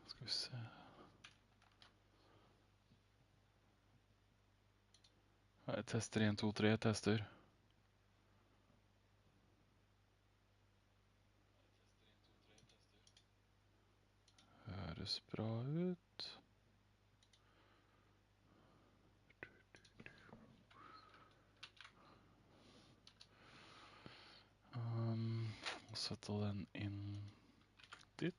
Ska vi se. Jag testar 1, 2, 3 tester. Hörs bra ut. Sätta den in dit.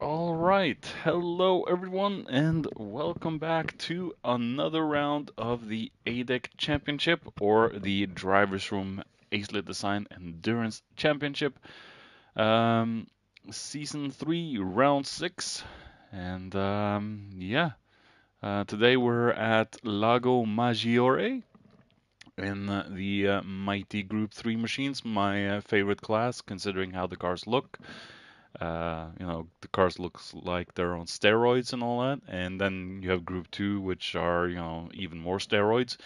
All right, hello everyone, and welcome back to another round of the Adec Championship, or the Drivers Room Acelith Design Endurance Championship, Season 3, Round 6, and today we're at Lago Maggiore in the mighty Group 3 machines, my favorite class, considering how the cars look. The cars looks like they're on steroids and all that, and then you have Group 2, which are, even more steroids.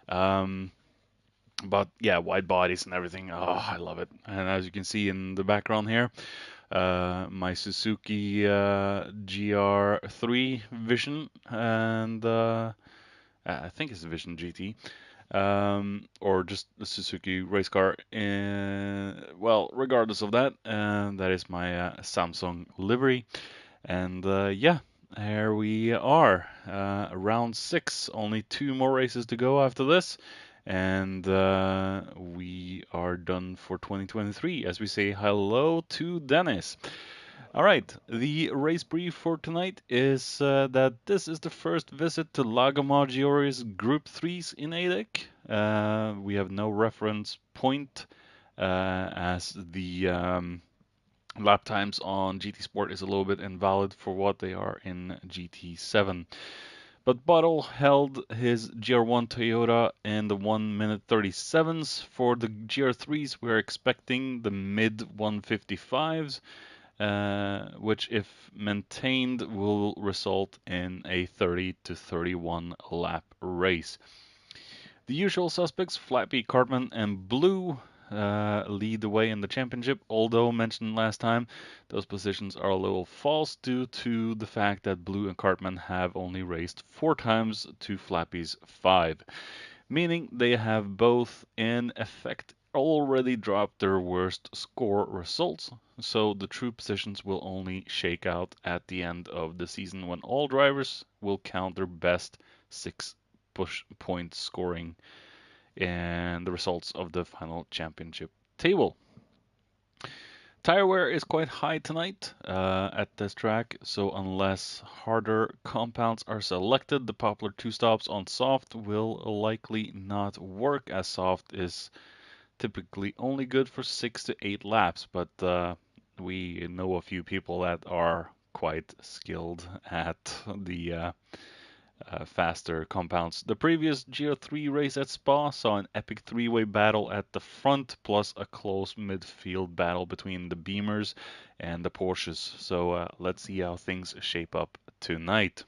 But yeah, wide bodies and everything. Oh, I love it. And as you can see in the background here, my Suzuki GR3 Vision, and I think it's a Vision GT. Or just the Suzuki race car. Well, regardless of that, that is my Samsung livery. And here we are, round 6. Only 2 more races to go after this, and we are done for 2023. As we say hello to Dennis. All right, the race brief for tonight is that this is the first visit to Lago Maggiore's Group 3s in Adec. We have no reference point as the lap times on GT Sport is a little bit invalid for what they are in GT7. But Bottle held his GR1 Toyota in the 1 minute 37s. For the GR3s, we're expecting the mid 155s. Which, if maintained, will result in a 30 to 31 lap race. The usual suspects, Flappy, Cartman, and Blue, lead the way in the championship, although mentioned last time, those positions are a little false due to the fact that Blue and Cartman have only raced 4 times to Flappy's 5, meaning they have both in effect already dropped their worst score results, so the true positions will only shake out at the end of the season when all drivers will count their best 6 point scoring and the results of the final championship table. Tire wear is quite high tonight at this track, so unless harder compounds are selected, the popular 2-stops on soft will likely not work, as soft is typically only good for 6 to 8 laps, but we know a few people that are quite skilled at the faster compounds. The previous GR3 race at Spa saw an epic 3-way battle at the front, plus a close midfield battle between the Beamers and the Porsches. So let's see how things shape up tonight.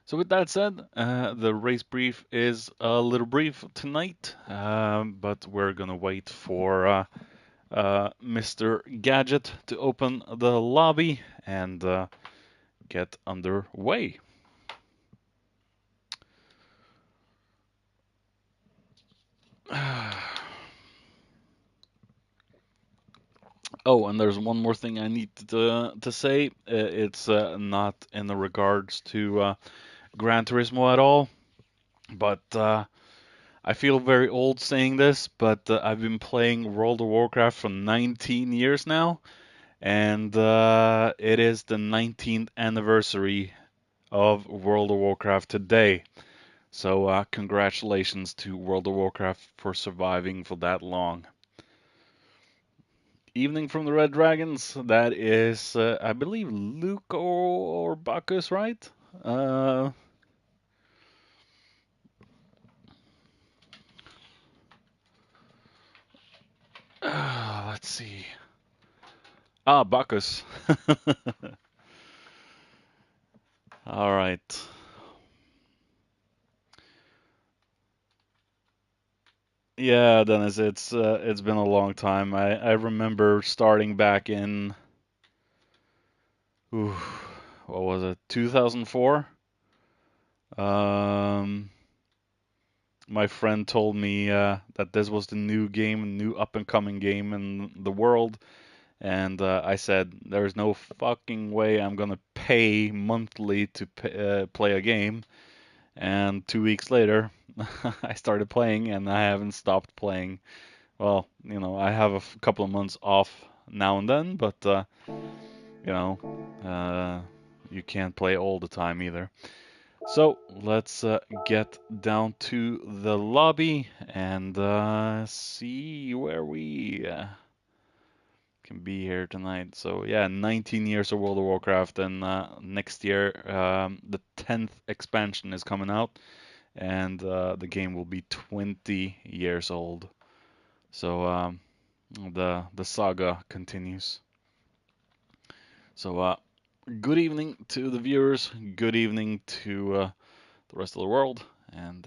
So with that said, the race brief is a little brief tonight, but we're gonna wait for Mr. Gadget to open the lobby and get underway. Oh, and there's one more thing I need to say. It's not in the regards to Gran Turismo at all, but I feel very old saying this, but I've been playing World of Warcraft for 19 years now, and it is the 19th anniversary of World of Warcraft today. So congratulations to World of Warcraft for surviving for that long. Evening from the Red Dragons, that is, I believe, Luke or Bacchus, right? Let's see. Bacchus. All right. Yeah, Dennis, it's been a long time. I remember starting back in ooh, what was it, 2004? Um, my friend told me that this was the new game, new up and coming game in the world, and I said, "There's no fucking way I'm gonna pay monthly to play a game." And 2 weeks later, I started playing, and I haven't stopped playing. Well, I have a couple of months off now and then, but you know, uh, you can't play all the time either. So let's get down to the lobby and see where we can be here tonight. So yeah, 19 years of World of Warcraft, and next year the 10th expansion is coming out, and the game will be 20 years old. So the saga continues. So good evening to the viewers. Good evening to the rest of the world. And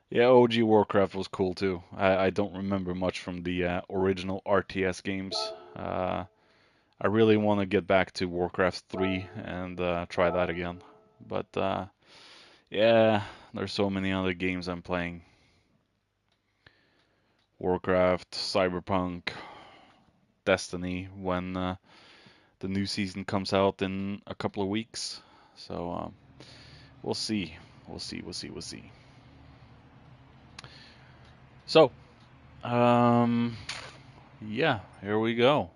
yeah, OG Warcraft was cool too. I don't remember much from the original RTS games. I really want to get back to Warcraft 3 and try that again. But yeah, there's so many other games I'm playing. Warcraft, Cyberpunk, Destiny, when the new season comes out in a couple of weeks. So we'll see. We'll see. So, yeah, here we go.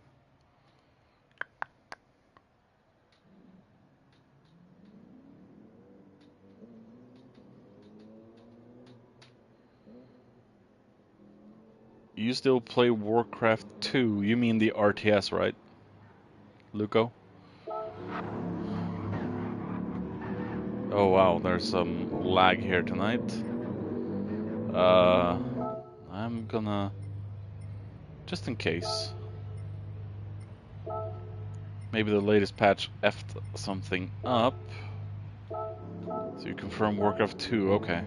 You still play Warcraft 2? You mean the RTS, right, Luco? Oh wow, there's some lag here tonight. I'm gonna, just in case, maybe the latest patch effed something up. So you confirm Warcraft 2, okay.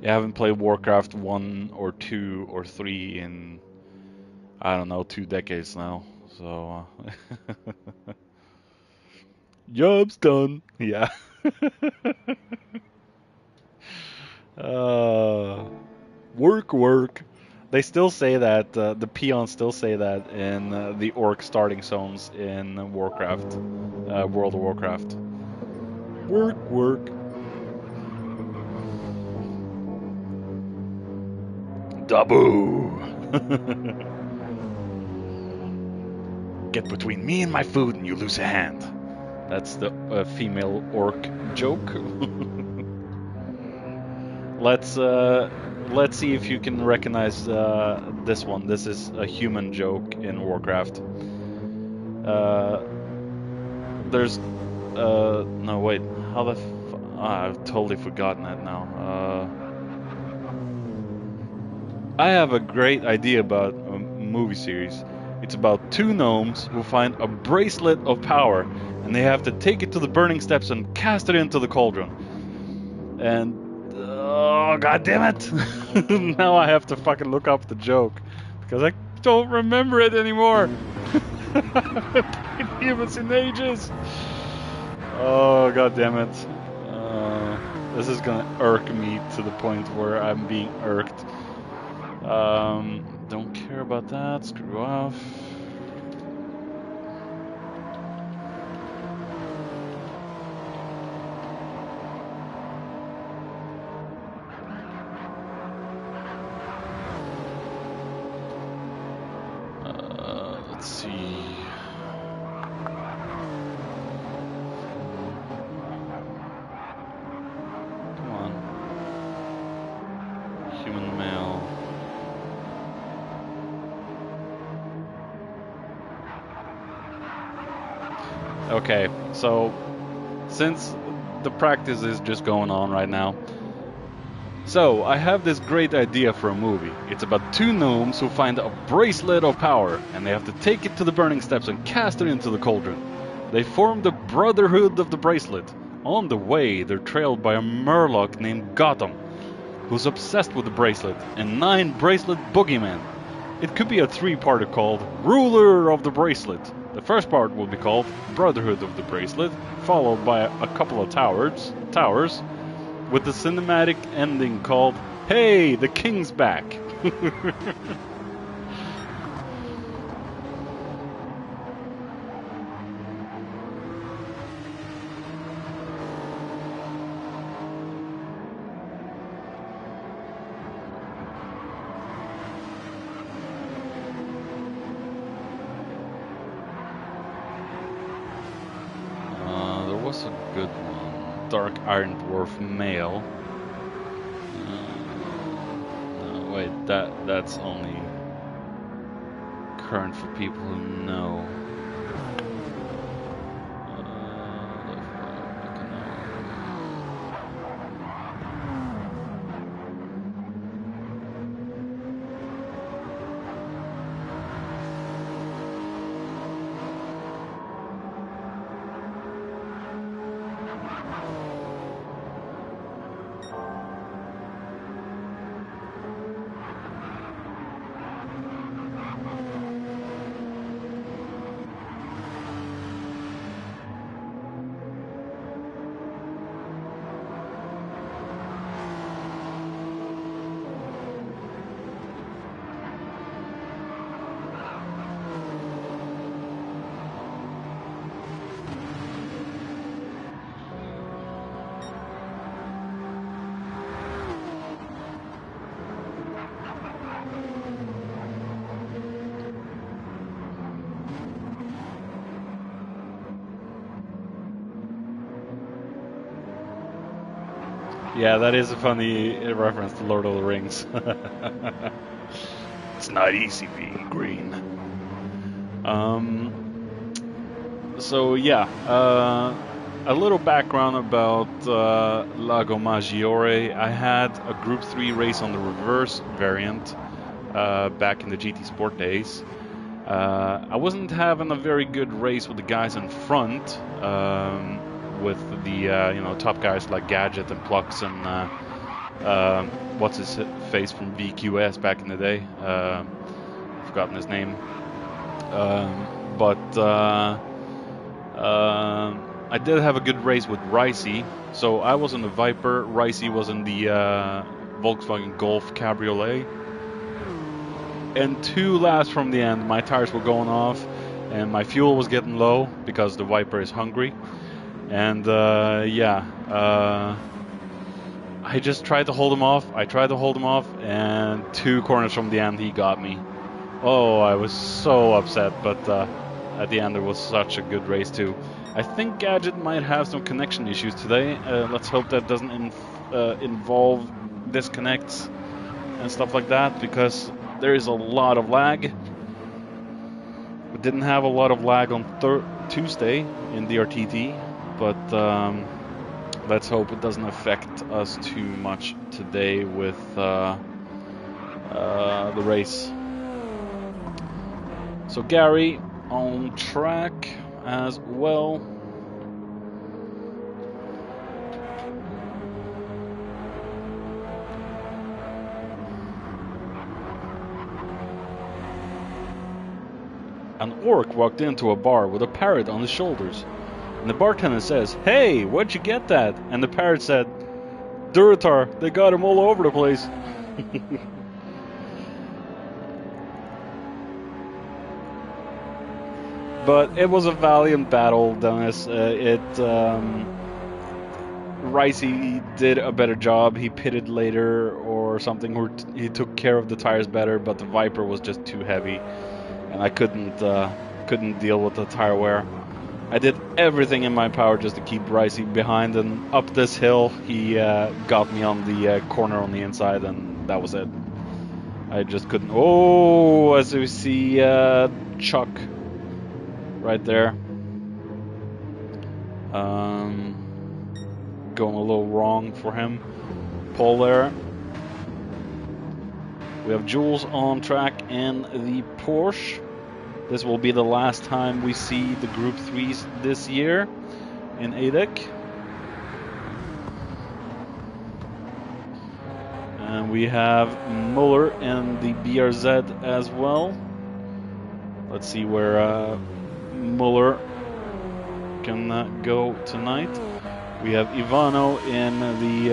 You haven't played Warcraft 1 or 2 or 3 in, I don't know, 2 decades now. So, job's done. Yeah. Work. They still say that, the peons still say that in the orc starting zones in Warcraft, World of Warcraft. Work. Dabu! Get between me and my food and you lose a hand. That's the female orc joke. Let's see if you can recognize this one. This is a human joke in Warcraft. There's no wait, how the I've totally forgotten it now. I have a great idea about a movie series. It's about two gnomes who find a bracelet of power, and they have to take it to the burning steps and cast it into the cauldron. And oh god damn it! Now I have to fucking look up the joke because I don't remember it anymore. I haven't played humans in ages. Oh god damn it! This is gonna irk me to the point where I'm being irked. Don't care about that. Screw off. Let's see. Come on. Human male. Okay, so since the practice is just going on right now, so I have this great idea for a movie. It's about two gnomes who find a bracelet of power, and they have to take it to the burning steps and cast it into the cauldron. They form the Brotherhood of the Bracelet. On the way, they're trailed by a Murloc named Gotham, who's obsessed with the bracelet, and 9 bracelet boogeymen. It could be a 3-parter called Ruler of the Bracelet. The first part will be called Brotherhood of the Bracelet, followed by a couple of towers, with the cinematic ending called Hey, the King's Back. Was a good one. Dark Iron Dwarf male. No, wait, that's only current for people who know. Yeah, that is a funny reference to Lord of the Rings. It's not easy being green. So yeah, a little background about Lago Maggiore. I had a Group 3 race on the reverse variant back in the GT Sport days. I wasn't having a very good race with the guys in front. With the top guys like Gadget and Plux and what's his face from VQS back in the day. I've forgotten his name. But I did have a good race with Ricey. So I was in the Viper, Ricey was in the Volkswagen Golf Cabriolet. And 2 laps from the end, my tires were going off and my fuel was getting low because the Viper is hungry. And I just tried to hold him off. And 2 corners from the end, he got me. Oh, I was so upset, but at the end, it was such a good race too. I think Gadget might have some connection issues today. Let's hope that doesn't involve disconnects and stuff like that, because there is a lot of lag. We didn't have a lot of lag on Tuesday in the RTT. But let's hope it doesn't affect us too much today with the race. So Gary on track as well. An orc walked into a bar with a parrot on his shoulders. And the bartender says, "Hey, where'd you get that?" And the parrot said, "Duratar, they got him all over the place." But it was a valiant battle, Dennis. Ricey did a better job. He pitted later or something, or he took care of the tires better, but the Viper was just too heavy. And I couldn't deal with the tire wear. I did everything in my power just to keep Ricey behind, and up this hill he got me on the corner on the inside, and that was it. I just couldn't. Oh, as we see Chuck right there. Going a little wrong for him. Paul there. We have Jules on track in the Porsche. This will be the last time we see the Group 3s this year in Adec. And we have Muller in the BRZ as well. Let's see where Muller can go tonight. We have Ivano in the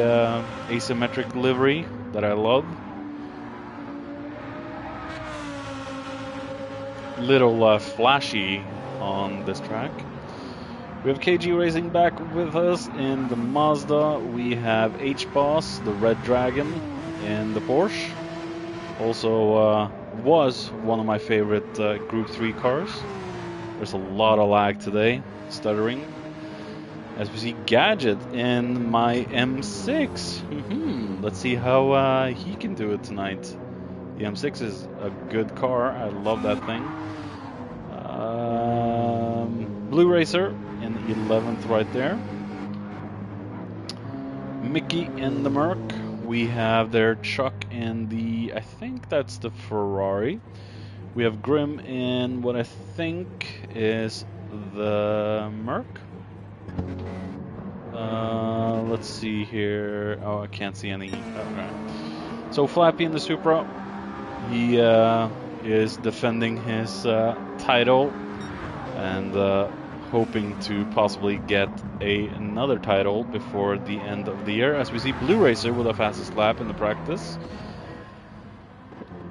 asymmetric livery that I love. Little flashy on this track. We have KG Racing back with us in the Mazda. We have H-Boss, the Red Dragon, in the Porsche. Also was one of my favorite Group 3 cars. There's a lot of lag today, stuttering. As we see Gadget in my M6. Let's see how he can do it tonight. The M6 is a good car. I love that thing. Blue Racer in 11th right there. Mickey in the Merc. We have their Chuck in the, I think that's the Ferrari. We have Grim in what I think is the Merc. Let's see here. Oh, I can't see any. Okay. So Flappy in the Supra. He is defending his title and hoping to possibly get another title before the end of the year. As we see Blue Racer with the fastest lap in the practice.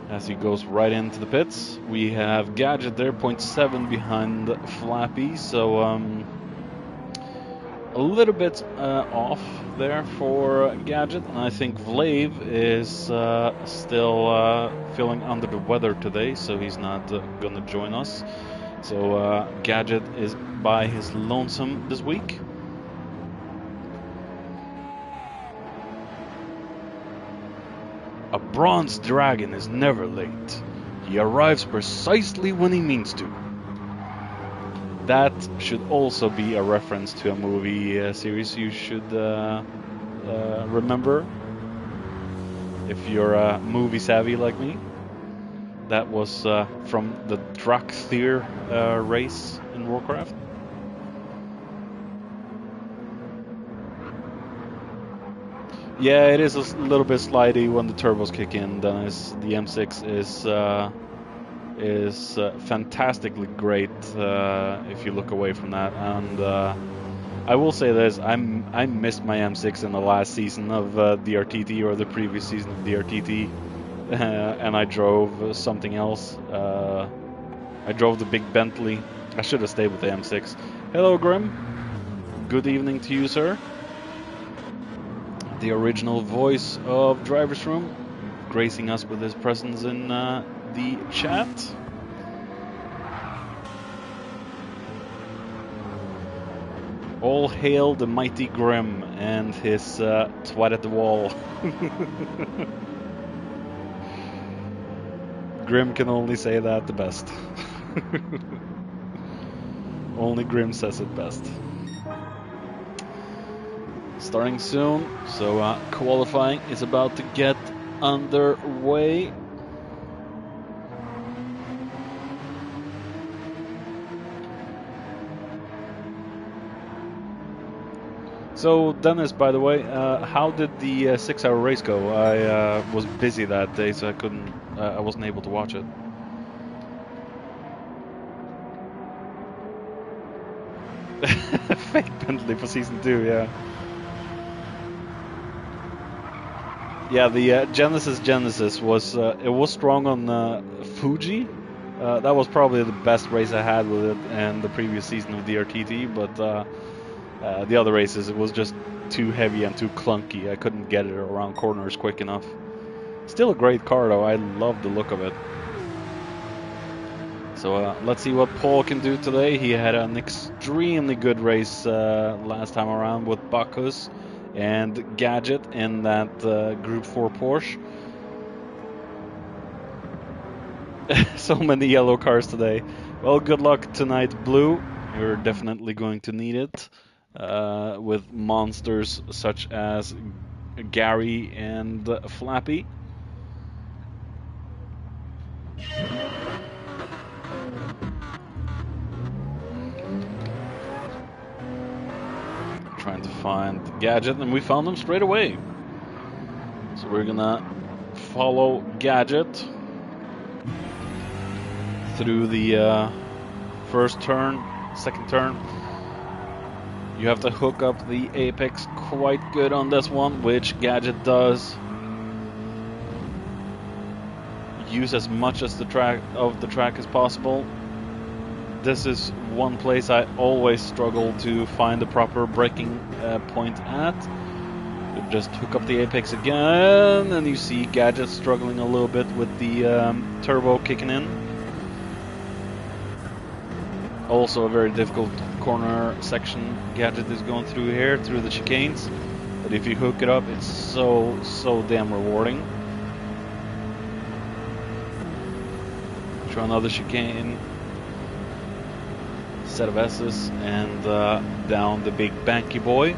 As he goes right into the pits. We have Gadget there, 0.7 behind Flappy. So a little bit off there for Gadget. And I think Vlave is still feeling under the weather today, so he's not going to join us. So Gadget is by his lonesome this week. A bronze dragon is never late. He arrives precisely when he means to. That should also be a reference to a movie series you should remember if you're movie savvy like me. That was from the Drakthir race in Warcraft. Yeah, it is a little bit slidey when the turbos kick in. Dennis, the M6 is fantastically great if you look away from that. And I will say this: I missed my M6 in the last season of DRTT or the previous season of DRTT. And I drove something else. I drove the big Bentley. I should have stayed with the M6. Hello, Grim. Good evening to you, sir. The original voice of Driver's Room, gracing us with his presence in the chat. All hail the mighty Grim and his twat at the wall. Grim can only say that the best. Only Grim says it best. Starting soon, so qualifying is about to get underway. So Dennis, by the way, how did the 6-hour race go? I was busy that day, so I wasn't able to watch it. Fake Bentley for season 2, yeah. Yeah, the Genesis was it was strong on Fuji. That was probably the best race I had with it in the previous season of DRTT, but the other races, it was just too heavy and too clunky. I couldn't get it around corners quick enough. Still a great car though, I love the look of it. So let's see what Paul can do today. He had an extremely good race last time around with Bacchus and Gadget in that Group 4 Porsche. So many yellow cars today. Well, good luck tonight, Blue. You're definitely going to need it with monsters such as Gary and Flappy. find Gadget, and we found him straight away. So we're gonna follow Gadget through the first turn, second turn. You have to hook up the apex quite good on this one, which Gadget does. Use as much as the track as possible. This is one place I always struggle to find the proper braking point at. You just hook up the apex again, and you see Gadget struggling a little bit with the turbo kicking in. Also a very difficult corner section Gadget is going through here, through the chicanes. But if you hook it up, it's so damn rewarding. Try another chicane. Set of S's and down the big banky boy.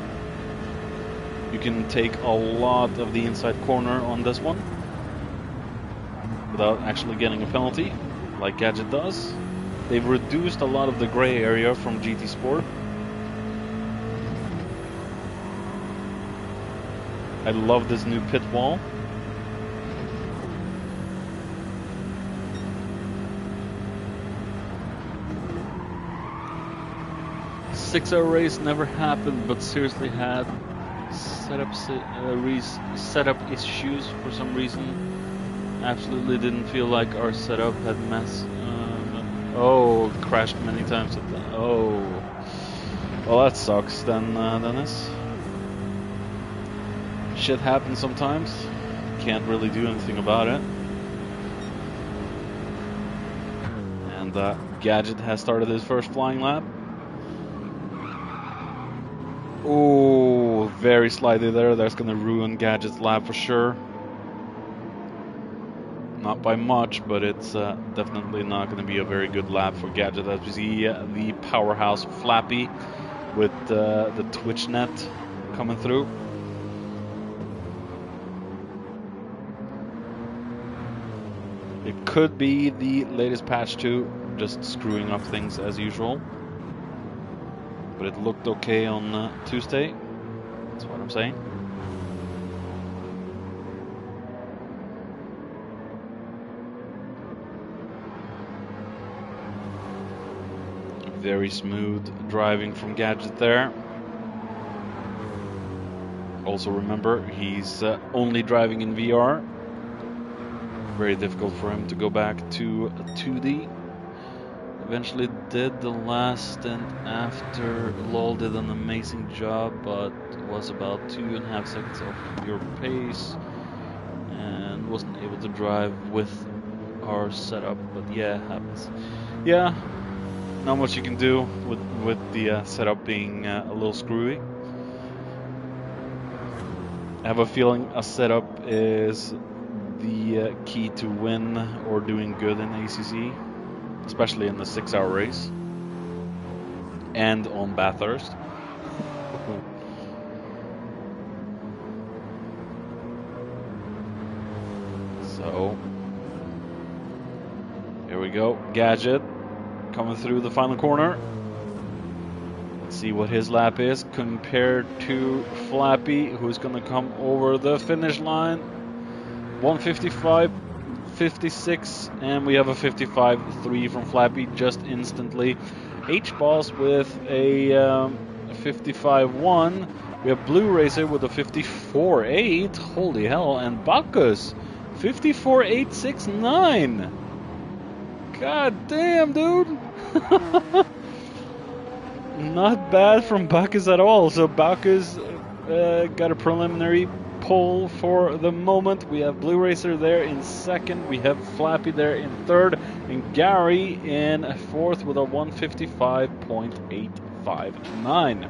You can take a lot of the inside corner on this one without actually getting a penalty, like Gadget does. They've reduced a lot of the gray area from GT Sport. I love this new pit wall. Six-hour race never happened, but seriously had setup issues for some reason. Absolutely didn't feel like our setup had oh, crashed many times. Oh, well, that sucks then, Dennis. Shit happens sometimes. Can't really do anything about it. And Gadget has started his first flying lap. Oh, very slightly there. That's going to ruin Gadget's lap for sure. Not by much, but it's definitely not going to be a very good lap for Gadget. As we see the powerhouse Flappy with the Twitch net coming through. It could be the latest patch too, just screwing up things as usual. But it looked okay on Tuesday. That's what I'm saying. Very smooth driving from Gadget there. Also remember, he's only driving in VR. Very difficult for him to go back to 2D. Eventually did the last stint after LOL did an amazing job, but was about 2.5 seconds off your pace and wasn't able to drive with our setup. But yeah, it happens. Yeah, not much you can do with the setup being a little screwy. I have a feeling a setup is the key to win or doing good in ACC. Especially in the 6-hour race and on Bathurst. So here we go, Gadget coming through the final corner. Let's see what his lap is compared to Flappy, who's gonna come over the finish line. 155. 56, and we have a 55.3 from Flappy just instantly. H-Boss with a 55.1. We have Blue Racer with a 54.8. Holy hell. And Bacchus 54.869. God damn, dude. Not bad from Bacchus at all. So Bacchus got a preliminary pole for the moment. We have Blue Racer there in second, we have Flappy there in third, and Gary in fourth with a 155.859.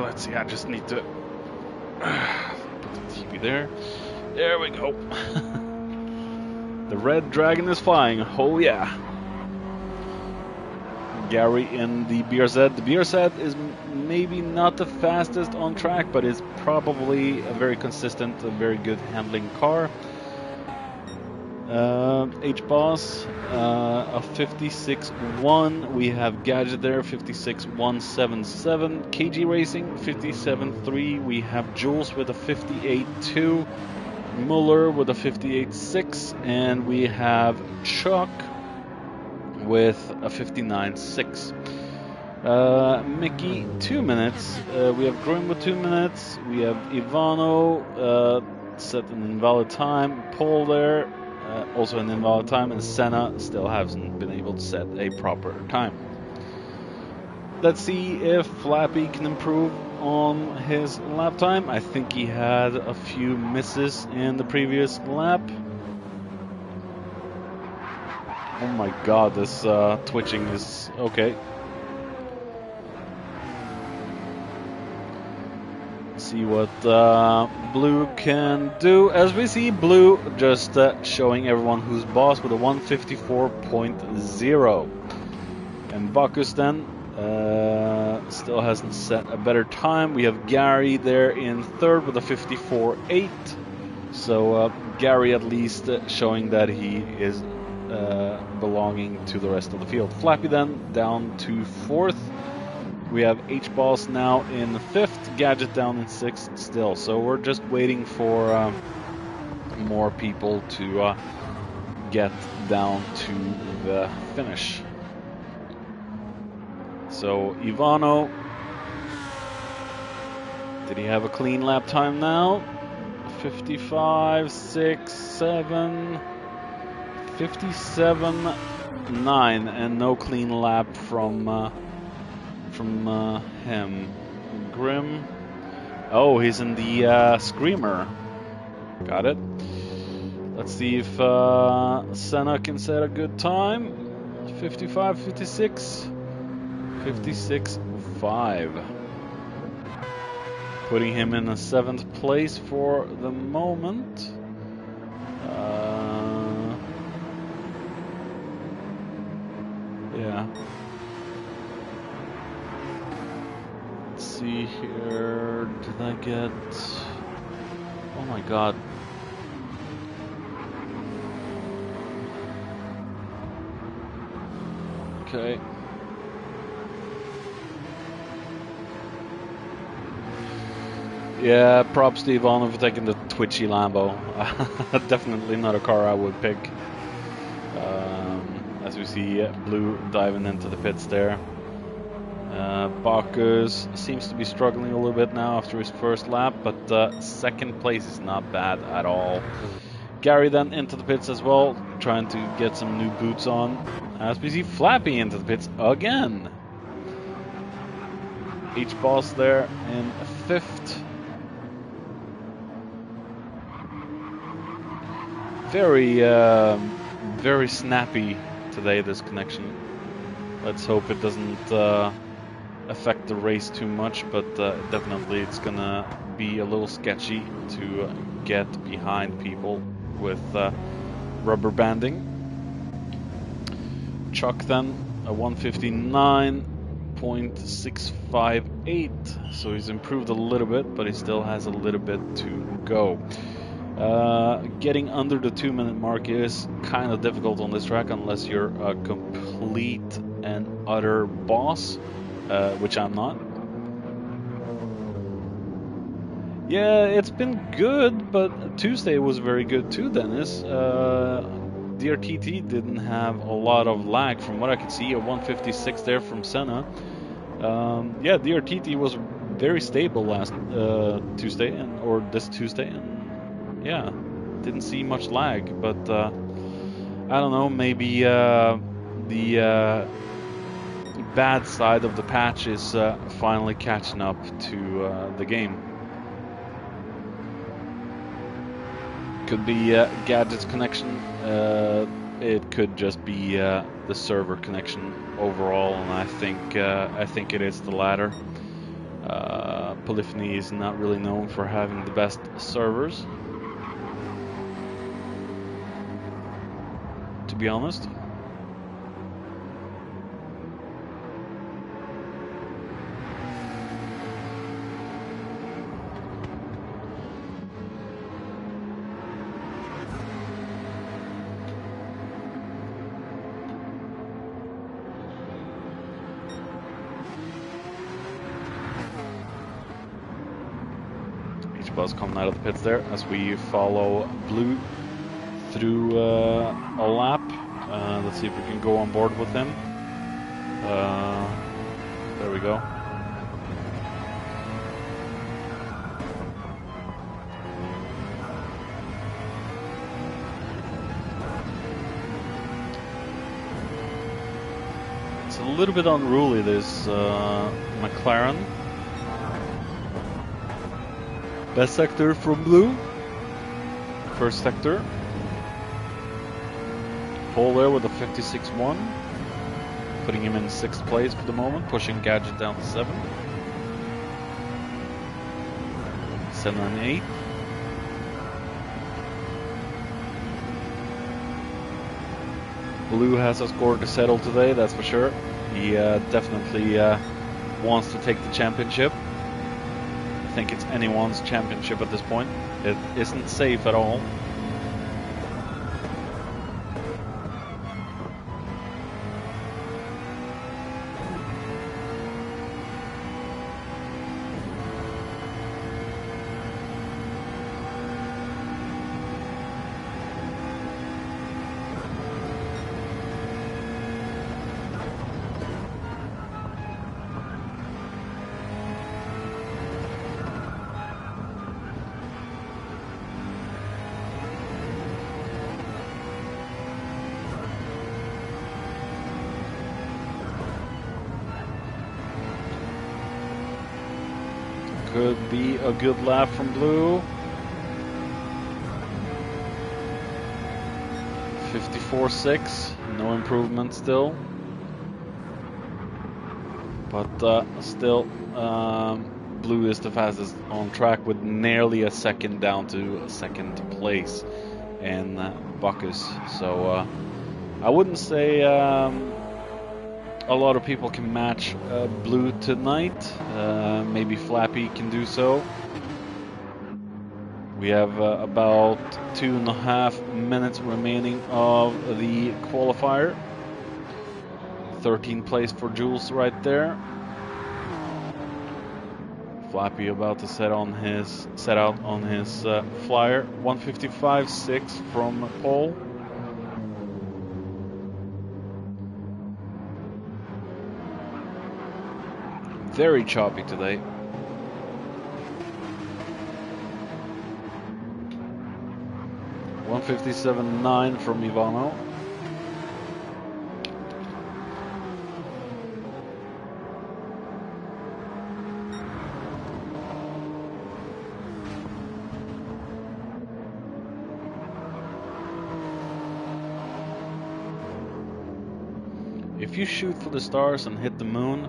Let's see, I just need to put the TV there. There we go. The Red Dragon is flying. Oh yeah. Gary in the BRZ. The BRZ is maybe not the fastest on track, but is probably a very consistent, a very good handling car. H-Boss, a 56-1. We have Gadget there, 56-177. KG Racing, 57-3. We have Jules with a 58-2. Muller with a 58-6. And we have Chuck with a 59-6. Mickey, 2 minutes. We have Grim with 2 minutes. We have Ivano, set an invalid time. Paul there, also an invalid time. And Senna still hasn't been able to set a proper time. Let's see if Flappy can improve on his lap time. I think he had a few misses in the previous lap. Oh my god, this twitching is okay. See what Blue can do. As we see Blue just showing everyone who's boss with a 154.0. And Bacchus then still hasn't set a better time. We have Gary there in third with a 54.8. So Gary at least showing that he is belonging to the rest of the field. Flappy then down to fourth. We have H-Boss now in fifth, Gadget down in sixth still. So we're just waiting for more people to get down to the finish. So Ivano, did he have a clean lap time now? 55, 6, 7, 57, 9, and no clean lap from him. Grim. Oh, he's in the Screamer. Got it. Let's see if Senna can set a good time. 55, 56, 56, 5. Putting him in a 7th place for the moment. Yeah. See here, did I get... Oh my god. Okay. Yeah, props to Ivano for taking the twitchy Lambo. Definitely not a car I would pick. As we see Blue diving into the pits there. Bacchus seems to be struggling a little bit now after his first lap, but second place is not bad at all. Gary then into the pits as well, trying to get some new boots on. As we see Flappy into the pits again. H-Boss there in fifth. Very, very snappy today, this connection. Let's hope it doesn't affect the race too much, but definitely it's gonna be a little sketchy to get behind people with rubber banding. Chuck then a 159.658, so he's improved a little bit, but he still has a little bit to go. Getting under the 2-minute mark is kind of difficult on this track unless you're a complete and utter boss, which I'm not. Yeah, it's been good, but Tuesday was very good too, Dennis. DRTT didn't have a lot of lag from what I could see, a 156 there from Senna. Yeah, DRTT was very stable last Tuesday, or this Tuesday, and yeah, didn't see much lag, but I don't know, maybe the bad side of the patch is finally catching up to the game. Could be Gadget's connection, it could just be the server connection overall, and I think it is the latter. Polyphony is not really known for having the best servers, to be honest. huge buzz coming out of the pits there as we follow Blue through a lap. Let's see if we can go on board with him. There we go. It's a little bit unruly, this McLaren. Best sector from Blue. First sector. Pole there with a 56.1. Putting him in 6th place for the moment. Pushing Gadget down to 7. 7 and 8. Blue has a score to settle today, that's for sure. He definitely wants to take the championship. I think it's anyone's championship at this point. It isn't safe at all. Could be a good lap from Blue. 54.6, no improvement still. But still, Blue is the fastest on track with nearly a second down to 2nd place in Bacchus. So I wouldn't say a lot of people can match Blue tonight. Maybe Flappy can do so. We have about 2.5 minutes remaining of the qualifier. 13th place for Jules right there. Flappy about to set out on his flyer. 155.6 from pole. Very choppy today. .157.9 from Ivano. If you shoot for the stars and hit the moon,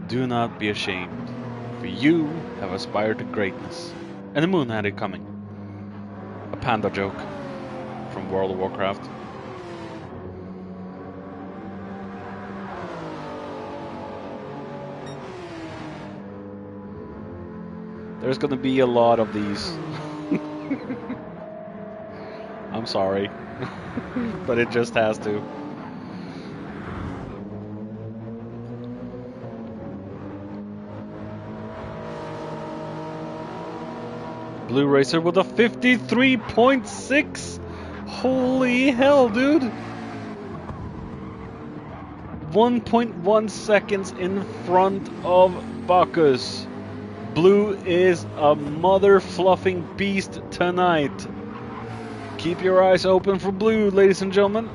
do not be ashamed, for you have aspired to greatness. And the moon had it coming. A panda joke from World of Warcraft. There's gonna be a lot of these. I'm sorry, but it just has to. Blue Racer with a 53.6. Holy hell, dude. 1.1 seconds in front of Bacchus. Blue is a mother fluffing beast tonight. Keep your eyes open for Blue, ladies and gentlemen.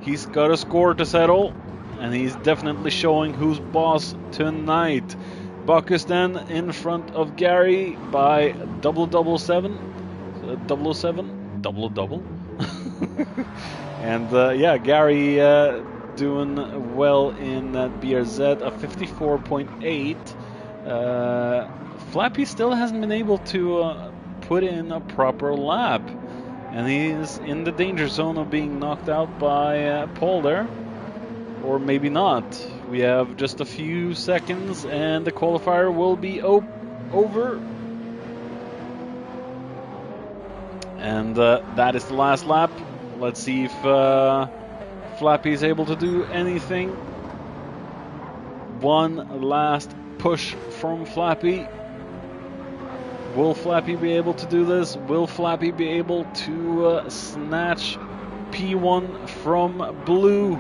He's got a score to settle, and he's definitely showing who's boss tonight. Bacchus then in front of Gary by double 7. And yeah, Gary doing well in that BRZ, a 54.8. Flappy still hasn't been able to put in a proper lap, and he's in the danger zone of being knocked out by Paul there, or maybe not. We have just a few seconds and the qualifier will be over. And that is the last lap. Let's see if Flappy is able to do anything. One last push from Flappy. Will Flappy be able to do this? Will Flappy be able to snatch P1 from Blue?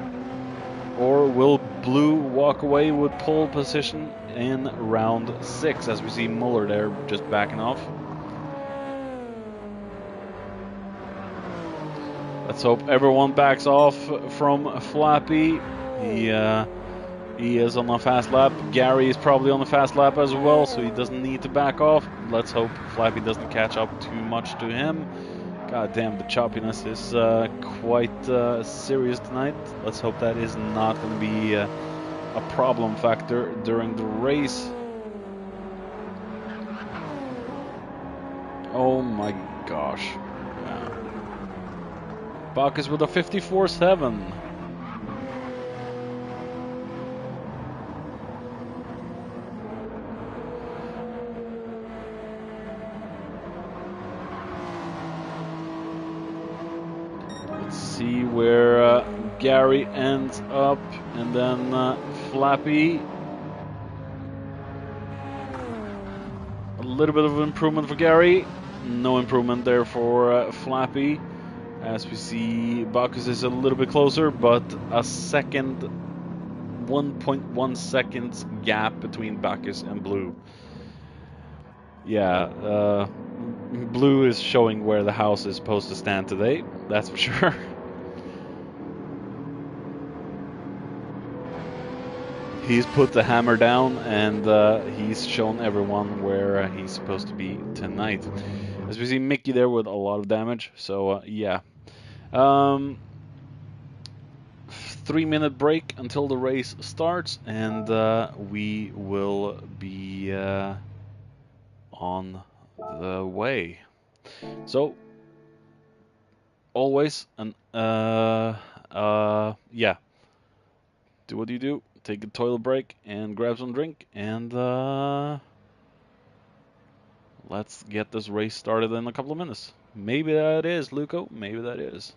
Or will Blue walk away with pole position in round 6, as we see Muller there just backing off? Let's hope everyone backs off from Flappy. He is on a fast lap. Gary is probably on a fast lap as well, so he doesn't need to back off. Let's hope Flappy doesn't catch up too much to him. God damn, the choppiness is quite serious tonight. Let's hope that is not going to be a problem factor during the race. Oh my gosh. Bacchus with a 54.7. Let's see where Gary ends up, and then Flappy. A little bit of improvement for Gary. No improvement there for Flappy. As we see, Bacchus is a little bit closer, but a second, 1.1 seconds gap between Bacchus and Blue. Yeah, Blue is showing where the house is supposed to stand today, that's for sure. He's put the hammer down, and he's shown everyone where he's supposed to be tonight. As we see Mickey there with a lot of damage, so yeah. 3-minute break until the race starts, and we will be on the way. So, always, yeah, do what you do, take a toilet break and grab some drink, and let's get this race started in a couple of minutes. Maybe that is, Luco, maybe that is.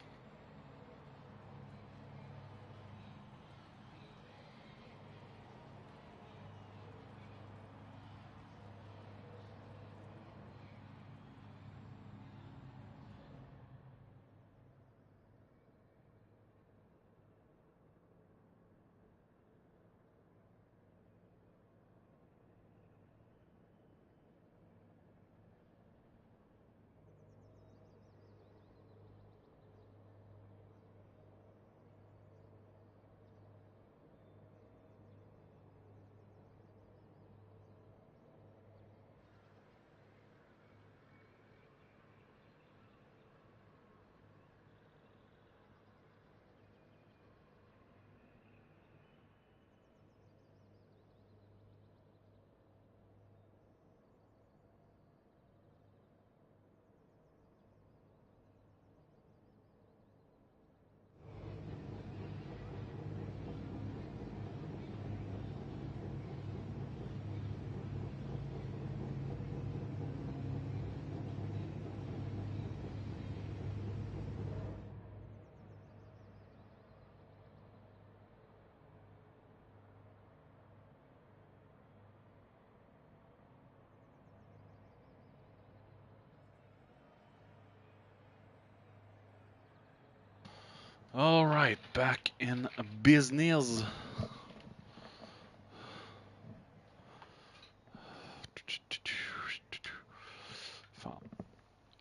All right, back in business.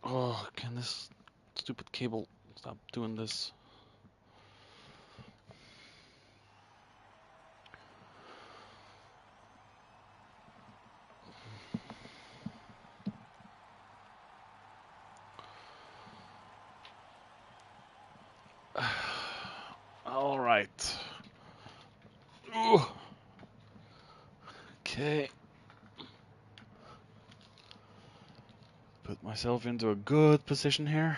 Oh, can this stupid cable stop doing this? All right. Ooh. Okay. Put myself into a good position here.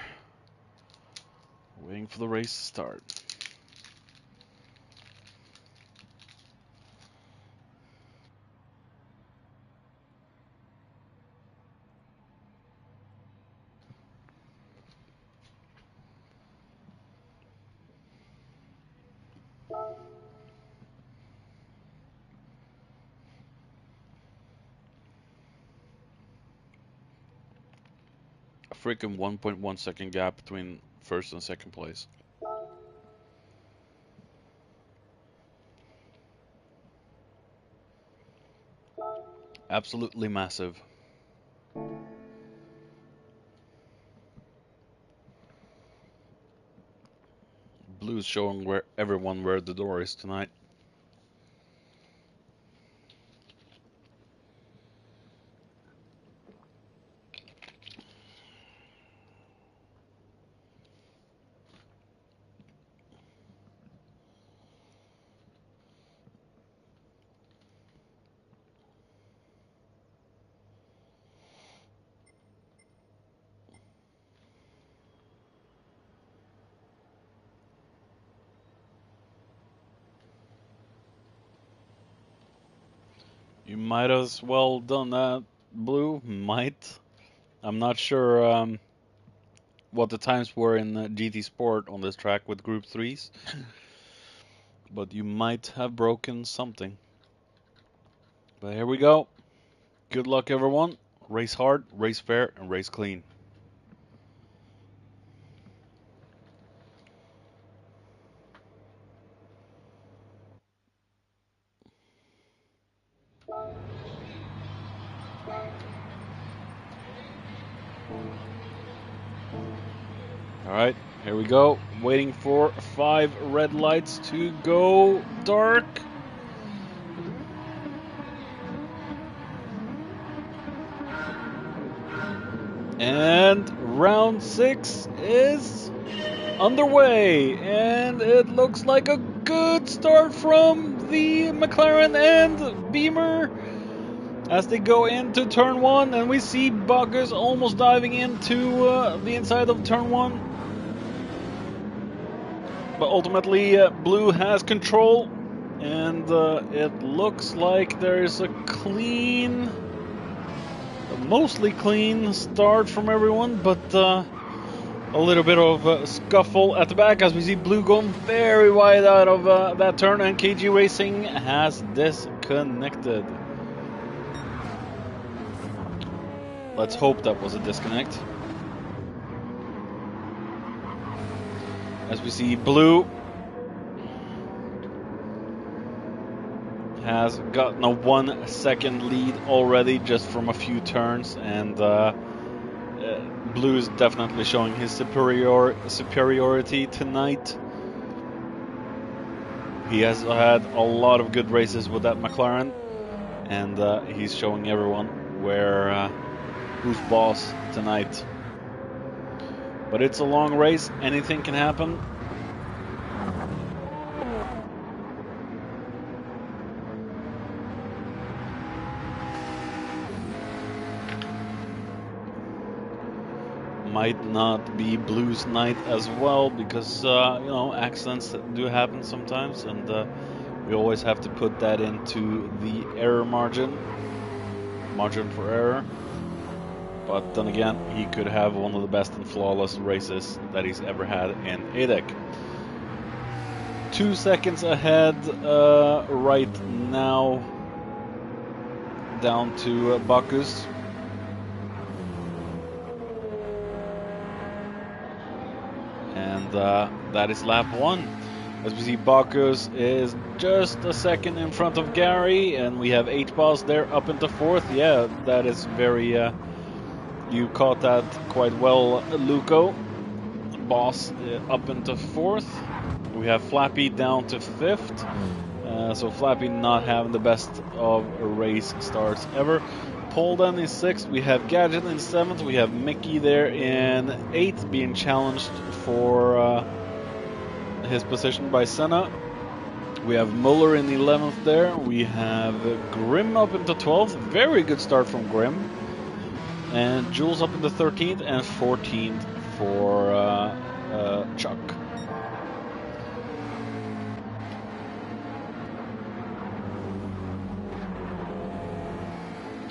Waiting for the race to start. freaking 1.1 second gap between first and second place. Absolutely massive. Blue's showing everyone where the door is tonight. You might as well done that, Blue. Might. I'm not sure what the times were in GT Sport on this track with Group 3s, but you might have broken something. But here we go. Good luck, everyone. Race hard, race fair, and race clean. Alright, here we go. Waiting for 5 red lights to go dark. And round 6 is underway. And it looks like a good start from the McLaren and Beamer as they go into turn 1. And we see Bacchus almost diving into the inside of turn 1. But ultimately, Blue has control, and it looks like there's a clean, mostly clean start from everyone, but a little bit of a scuffle at the back as we see Blue going very wide out of that turn, and KG Racing has disconnected. Let's hope that was a disconnect. As we see Blue has gotten a 1 second lead already just from a few turns, and Blue is definitely showing his superiority tonight. He has had a lot of good races with that McLaren, and he's showing everyone who's boss tonight. But it's a long race, anything can happen. Might not be Blue's night as well, because you know, accidents do happen sometimes, and we always have to put that into the error margin for error. But then again, he could have one of the best and flawless races that he's ever had in Adec. 2 seconds ahead right now, down to Bacchus. And that is lap 1. As we see, Bacchus is just a second in front of Gary, and we have H-Boss there up into 4th. Yeah, that is very... you caught that quite well, Luco. Boss up into 4th. We have Flappy down to 5th. So Flappy not having the best of race starts ever. Paul then is 6th. We have Gadget in 7th. We have Mickey there in 8th, being challenged for his position by Senna. We have Muller in 11th there. We have Grimm up into 12th. Very good start from Grimm. And Jules up into 13th, and 14th for Chuck.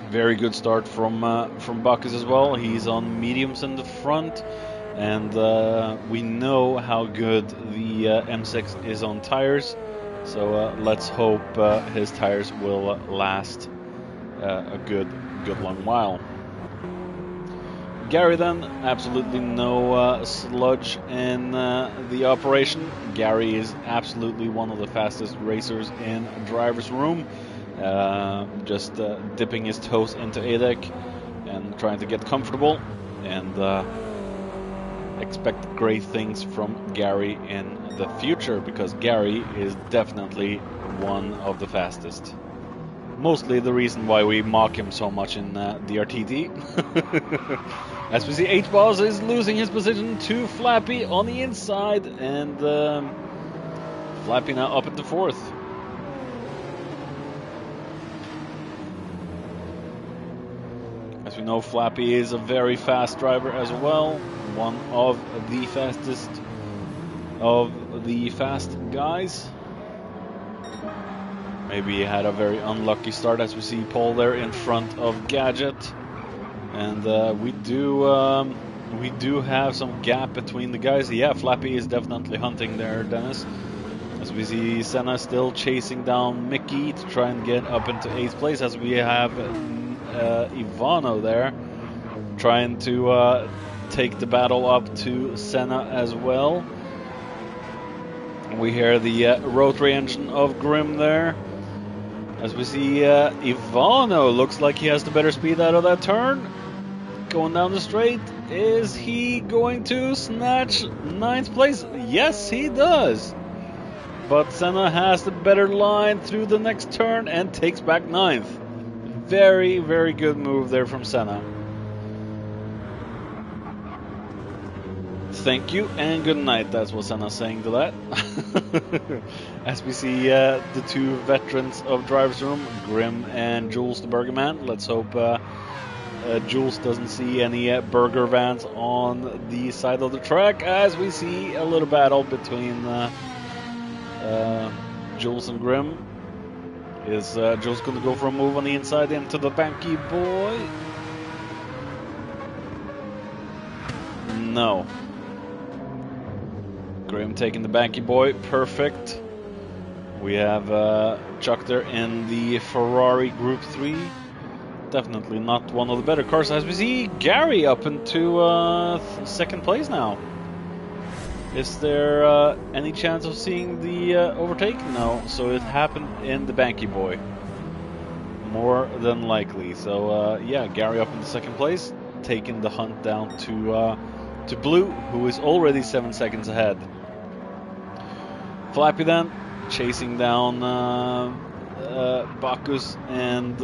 Very good start from Bacchus as well. He's on mediums in the front, and we know how good the M6 is on tires. So let's hope his tires will last a good long while. Gary then, absolutely no sludge in the operation. Gary is absolutely one of the fastest racers in driver's room. Just dipping his toes into Adec and trying to get comfortable, and expect great things from Gary in the future, because Gary is definitely one of the fastest. Mostly the reason why we mock him so much in DRTT. As we see, H-Boss is losing his position to Flappy on the inside, and Flappy now up into 4th. As we know, Flappy is a very fast driver as well, one of the fastest of the fast guys. Maybe he had a very unlucky start, as we see Paul there in front of Gadget, and we do have some gap between the guys. Yeah, Flappy is definitely hunting there, Dennis. As we see Senna still chasing down Mickey to try and get up into 8th place, as we have Ivano there trying to take the battle up to Senna as well. We hear the rotary engine of Grimm there. As we see Ivano looks like he has the better speed out of that turn. Going down the straight, is he going to snatch 9th place? Yes, he does. But Senna has the better line through the next turn and takes back 9th. Very, very good move there from Senna. Thank you and good night, that's what Senna's saying to that. As we see the two veterans of driver's room, Grimm and Jules the Burger Man. Let's hope Jules doesn't see any burger vans on the side of the track, as we see a little battle between Jules and Grimm. Is Jules going to go for a move on the inside into the Banky boy? No. Grimm taking the Banky boy, perfect. We have Chuck there in the Ferrari Group 3. Definitely not one of the better cars, as we see Gary up into 2nd place now. Is there any chance of seeing the overtake? No, so it happened in the Banky boy. More than likely. So yeah, Gary up in the 2nd place, taking the hunt down to Blue, who is already 7 seconds ahead. Flappy then chasing down Bacchus and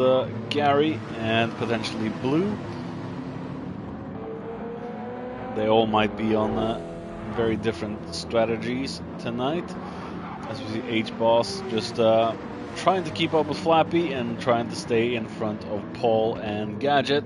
Gary, and potentially Blue. They all might be on very different strategies tonight. As we see H-Boss just trying to keep up with Flappy and trying to stay in front of Paul and Gadget.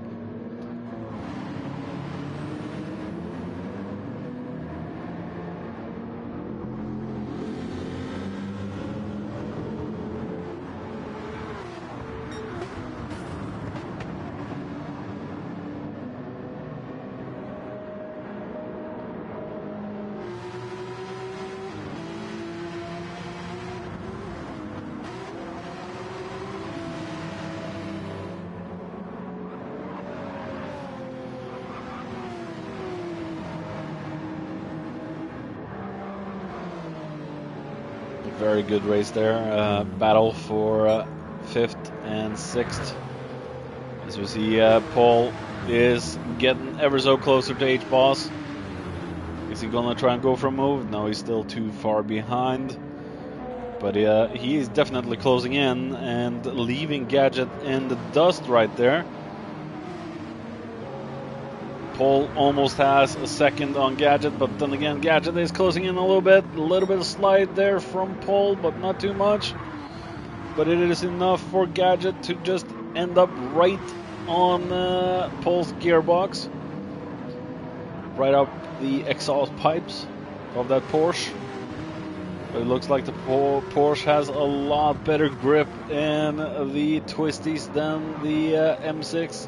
Very good race there. Battle for 5th and 6th. As we see, Paul is getting ever so closer to H-Boss. Is he gonna try and go for a move? No, he's still too far behind. But he is definitely closing in and leaving Gadget in the dust right there. Paul almost has a 2nd on Gadget, but then again, Gadget is closing in a little bit. A little bit of slide there from Paul, but not too much. But it is enough for Gadget to just end up right on Paul's gearbox. Right up the exhaust pipes of that Porsche. But it looks like the Porsche has a lot better grip in the twisties than the M6.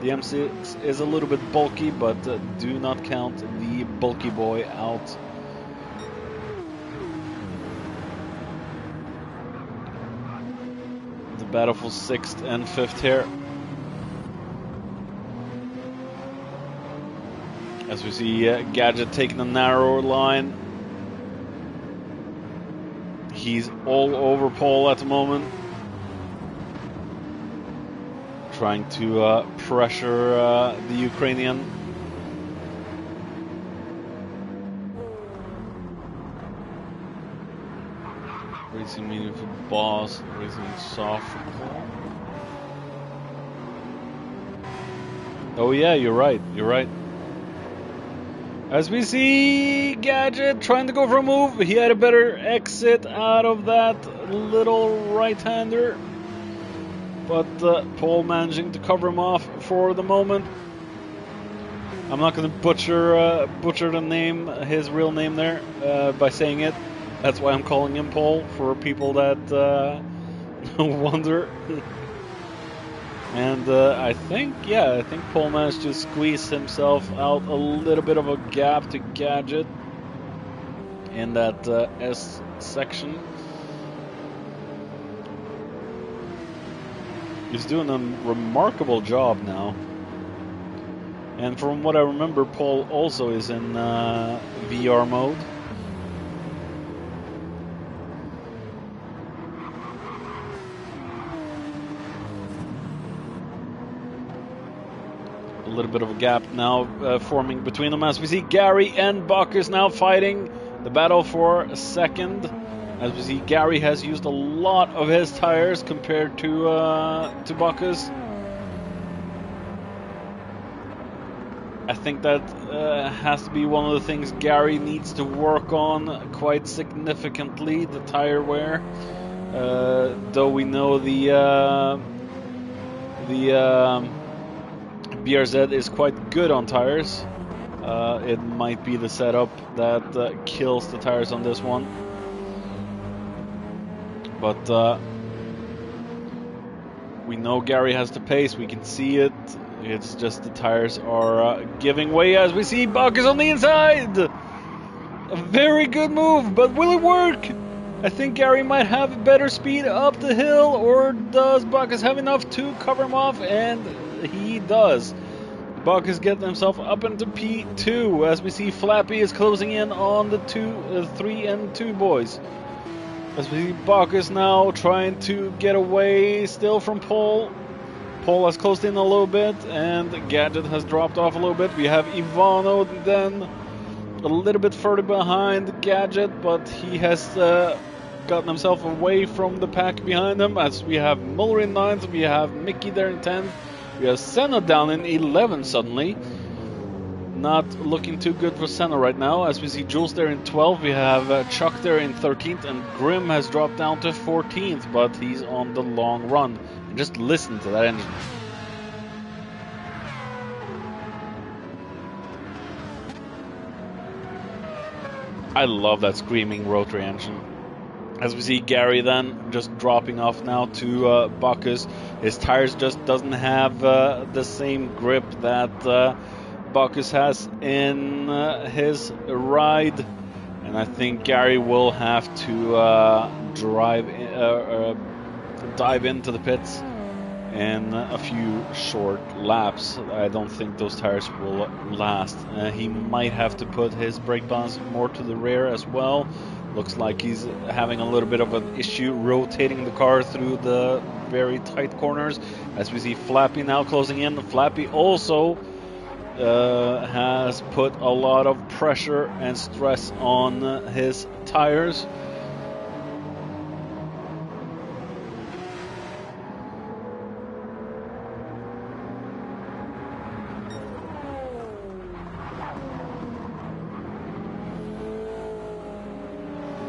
The M6 is a little bit bulky, but do not count the bulky boy out. The battle for 6th and 5th here. As we see Gadget taking a narrower line. He's all over Paul at the moment. Trying to pressure the Ukrainian. Racing medium for Boss, racing soft for Paul. Oh yeah, you're right, you're right. As we see Gadget trying to go for a move, he had a better exit out of that little right-hander. But Paul managing to cover him off for the moment. I'm not going to butcher the name, his real name there, by saying it. That's why I'm calling him Paul, for people that wonder. And I think Paul managed to squeeze himself out a little bit of a gap to Gadget in that S section. He's doing a remarkable job now. And from what I remember, Paul also is in VR mode. A little bit of a gap now forming between them as we see Gary and Bacchus now fighting the battle for second. As we see, Gary has used a lot of his tires compared to Bacchus. I think that has to be one of the things Gary needs to work on quite significantly, the tire wear. Though we know the BRZ is quite good on tires. It might be the setup that kills the tires on this one. But we know Gary has the pace, we can see it. It's just the tires are giving way as we see Bacchus on the inside. A very good move, but will it work? I think Gary might have better speed up the hill, or does Bacchus have enough to cover him off? And he does. Bacchus getting himself up into P2 as we see Flappy is closing in on the 3 and 2 boys. As we see Bacchus now trying to get away still from Paul. Paul has closed in a little bit and Gadget has dropped off a little bit. We have Ivano then a little bit further behind Gadget, but he has gotten himself away from the pack behind him. As we have Muller in 9th, we have Mickey there in 10th. We have Senna down in 11 suddenly. Not looking too good for Senna right now. As we see Jules there in 12, we have Chuck there in 13th, and Grim has dropped down to 14th, but he's on the long run. And just listen to that engine. I love that screaming rotary engine. As we see Gary then just dropping off now to Bacchus. His tires just doesn't have the same grip that Bacchus has in his ride, and I think Gary will have to dive into the pits in a few short laps. I don't think those tires will last. He might have to put his brake balance more to the rear as well. Looks like he's having a little bit of an issue rotating the car through the very tight corners. As we see Flappy now closing in. Flappy also has put a lot of pressure and stress on his tires.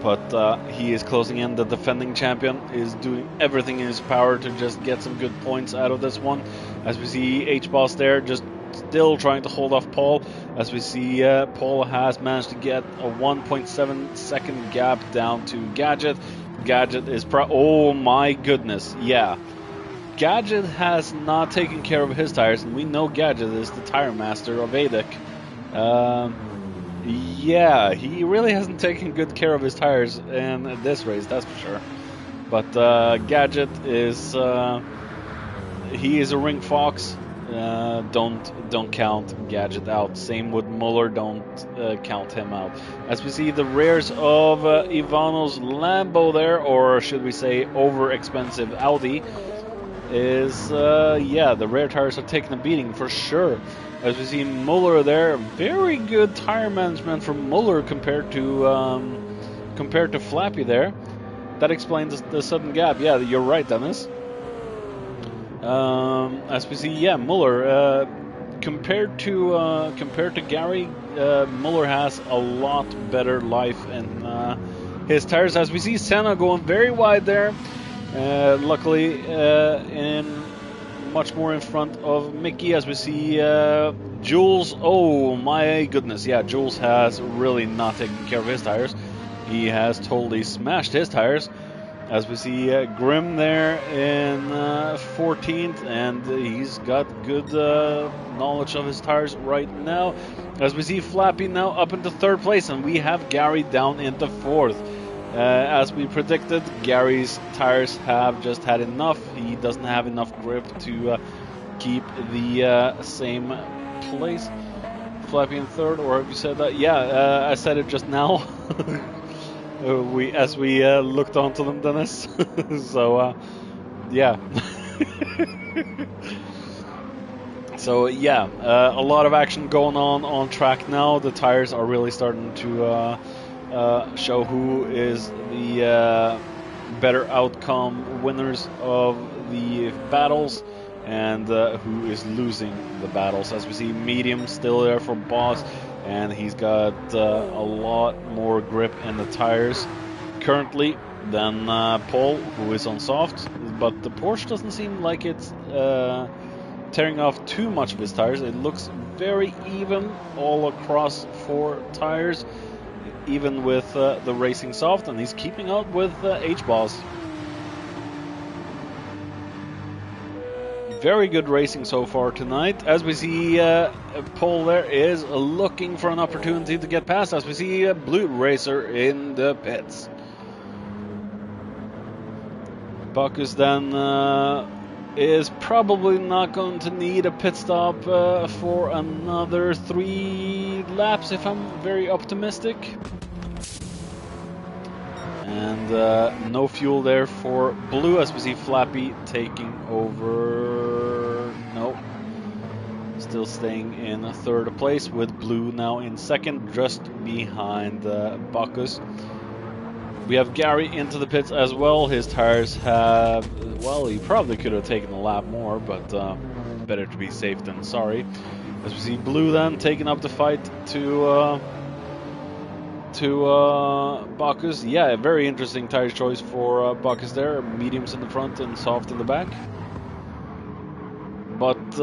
But he is closing in. The defending champion is doing everything in his power to just get some good points out of this one. As we see H-Boss there just still trying to hold off Paul. As we see Paul has managed to get a 1.7 second gap down to Gadget. Gadget is oh my goodness, yeah. Gadget has not taken care of his tires, and we know Gadget is the tire master of Adec. Yeah, he really hasn't taken good care of his tires in this race, that's for sure. But Gadget is he is a ring fox. don't count Gadget out. Same with Muller, don't count him out. As we see the rears of Ivano's Lambo there, or should we say over expensive Audi, is yeah, the rear tires are taking a beating for sure. As we see Muller there, very good tire management from Muller compared to Flappy there. That explains the sudden gap. Yeah, you're right, Dennis. As we see, yeah, Muller compared to Gary, Muller has a lot better life in his tires. As we see Senna going very wide there, luckily in much more in front of Mickey. As we see Jules, oh my goodness, yeah, Jules has really not taken care of his tires. He has totally smashed his tires. As we see Grimm there in 14th, and he's got good knowledge of his tires right now. As we see Flappy now up into 3rd place, and we have Gary down into 4th. As we predicted, Gary's tires have just had enough. He doesn't have enough grip to keep the same place. Flappy in 3rd, or have you said that? Yeah, I said it just now. As we looked onto them, Dennis. So yeah. So yeah, a lot of action going on track now. The tires are really starting to show who is the better outcome winners of the battles and who is losing the battles. As we see Medium still there for Boss, and he's got a lot more grip in the tires currently than Paul, who is on soft. But the Porsche doesn't seem like it's tearing off too much of his tires. It looks very even all across 4 tires, even with the racing soft, and he's keeping up with H-Boss. Very good racing so far tonight. As we see, Paul there is looking for an opportunity to get past. As we see Blue Racer in the pits. Bacchus then is probably not going to need a pit stop for another 3 laps, if I'm very optimistic. And no fuel there for Blue, as we see Flappy taking over. No, still staying in 3rd place, with Blue now in 2nd, just behind Bacchus. We have Gary into the pits as well. His tires have, well, he probably could have taken a lap more, but better to be safe than sorry. As we see Blue then taking up the fight to Bacchus. Yeah, a very interesting tire choice for Bacchus there. Mediums in the front and soft in the back. But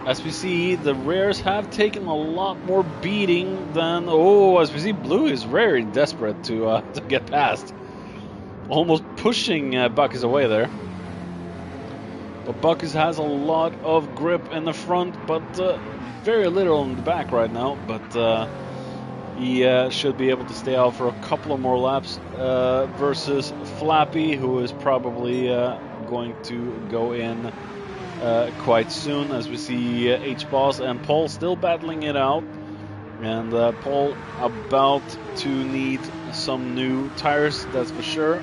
as we see, the rears have taken a lot more beating than... Oh, as we see, Blue is very desperate to get past. Almost pushing Bacchus away there. But Bacchus has a lot of grip in the front, but very little in the back right now. But he should be able to stay out for a couple of more laps versus Flappy, who is probably going to go in quite soon. As we see H-Boss and Paul still battling it out, and Paul about to need some new tires, that's for sure.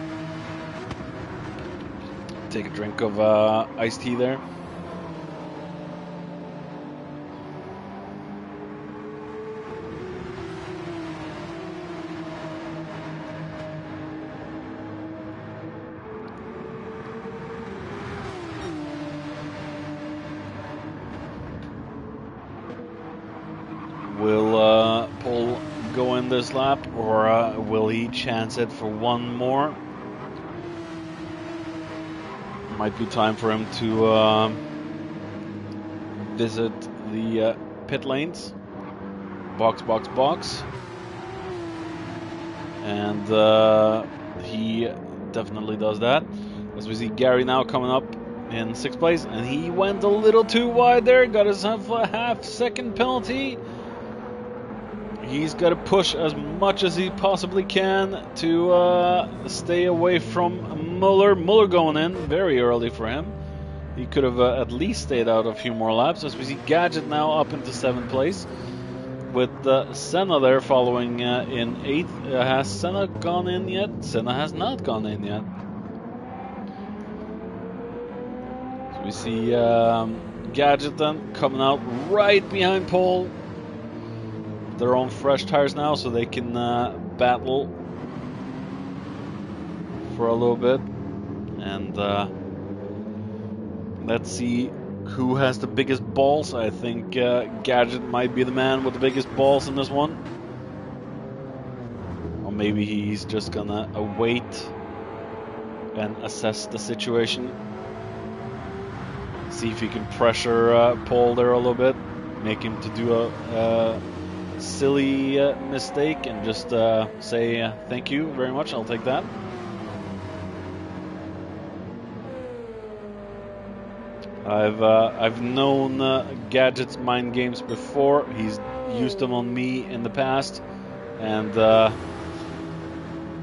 Take a drink of iced tea there. Will Paul go in this lap, or will he chance it for one more? Might be time for him to visit the pit lanes. Box, box, box. And he definitely does that. As we see Gary now coming up in 6th place, and he went a little too wide there, got himself a half-second penalty. He's got to push as much as he possibly can to stay away from Muller. Muller going in very early for him. He could have at least stayed out a few more laps, as we see Gadget now up into 7th place, with Senna there following in 8th. Has Senna gone in yet? Senna has not gone in yet. So we see Gadget then coming out right behind Paul. They're on fresh tires now, so they can battle for a little bit. And let's see who has the biggest balls. I think Gadget might be the man with the biggest balls in this one. Or maybe he's just gonna await and assess the situation. See if he can pressure Paul there a little bit. Make him to do a silly mistake and just say thank you very much, I'll take that. I've known Gadget's mind games before. He's used them on me in the past, and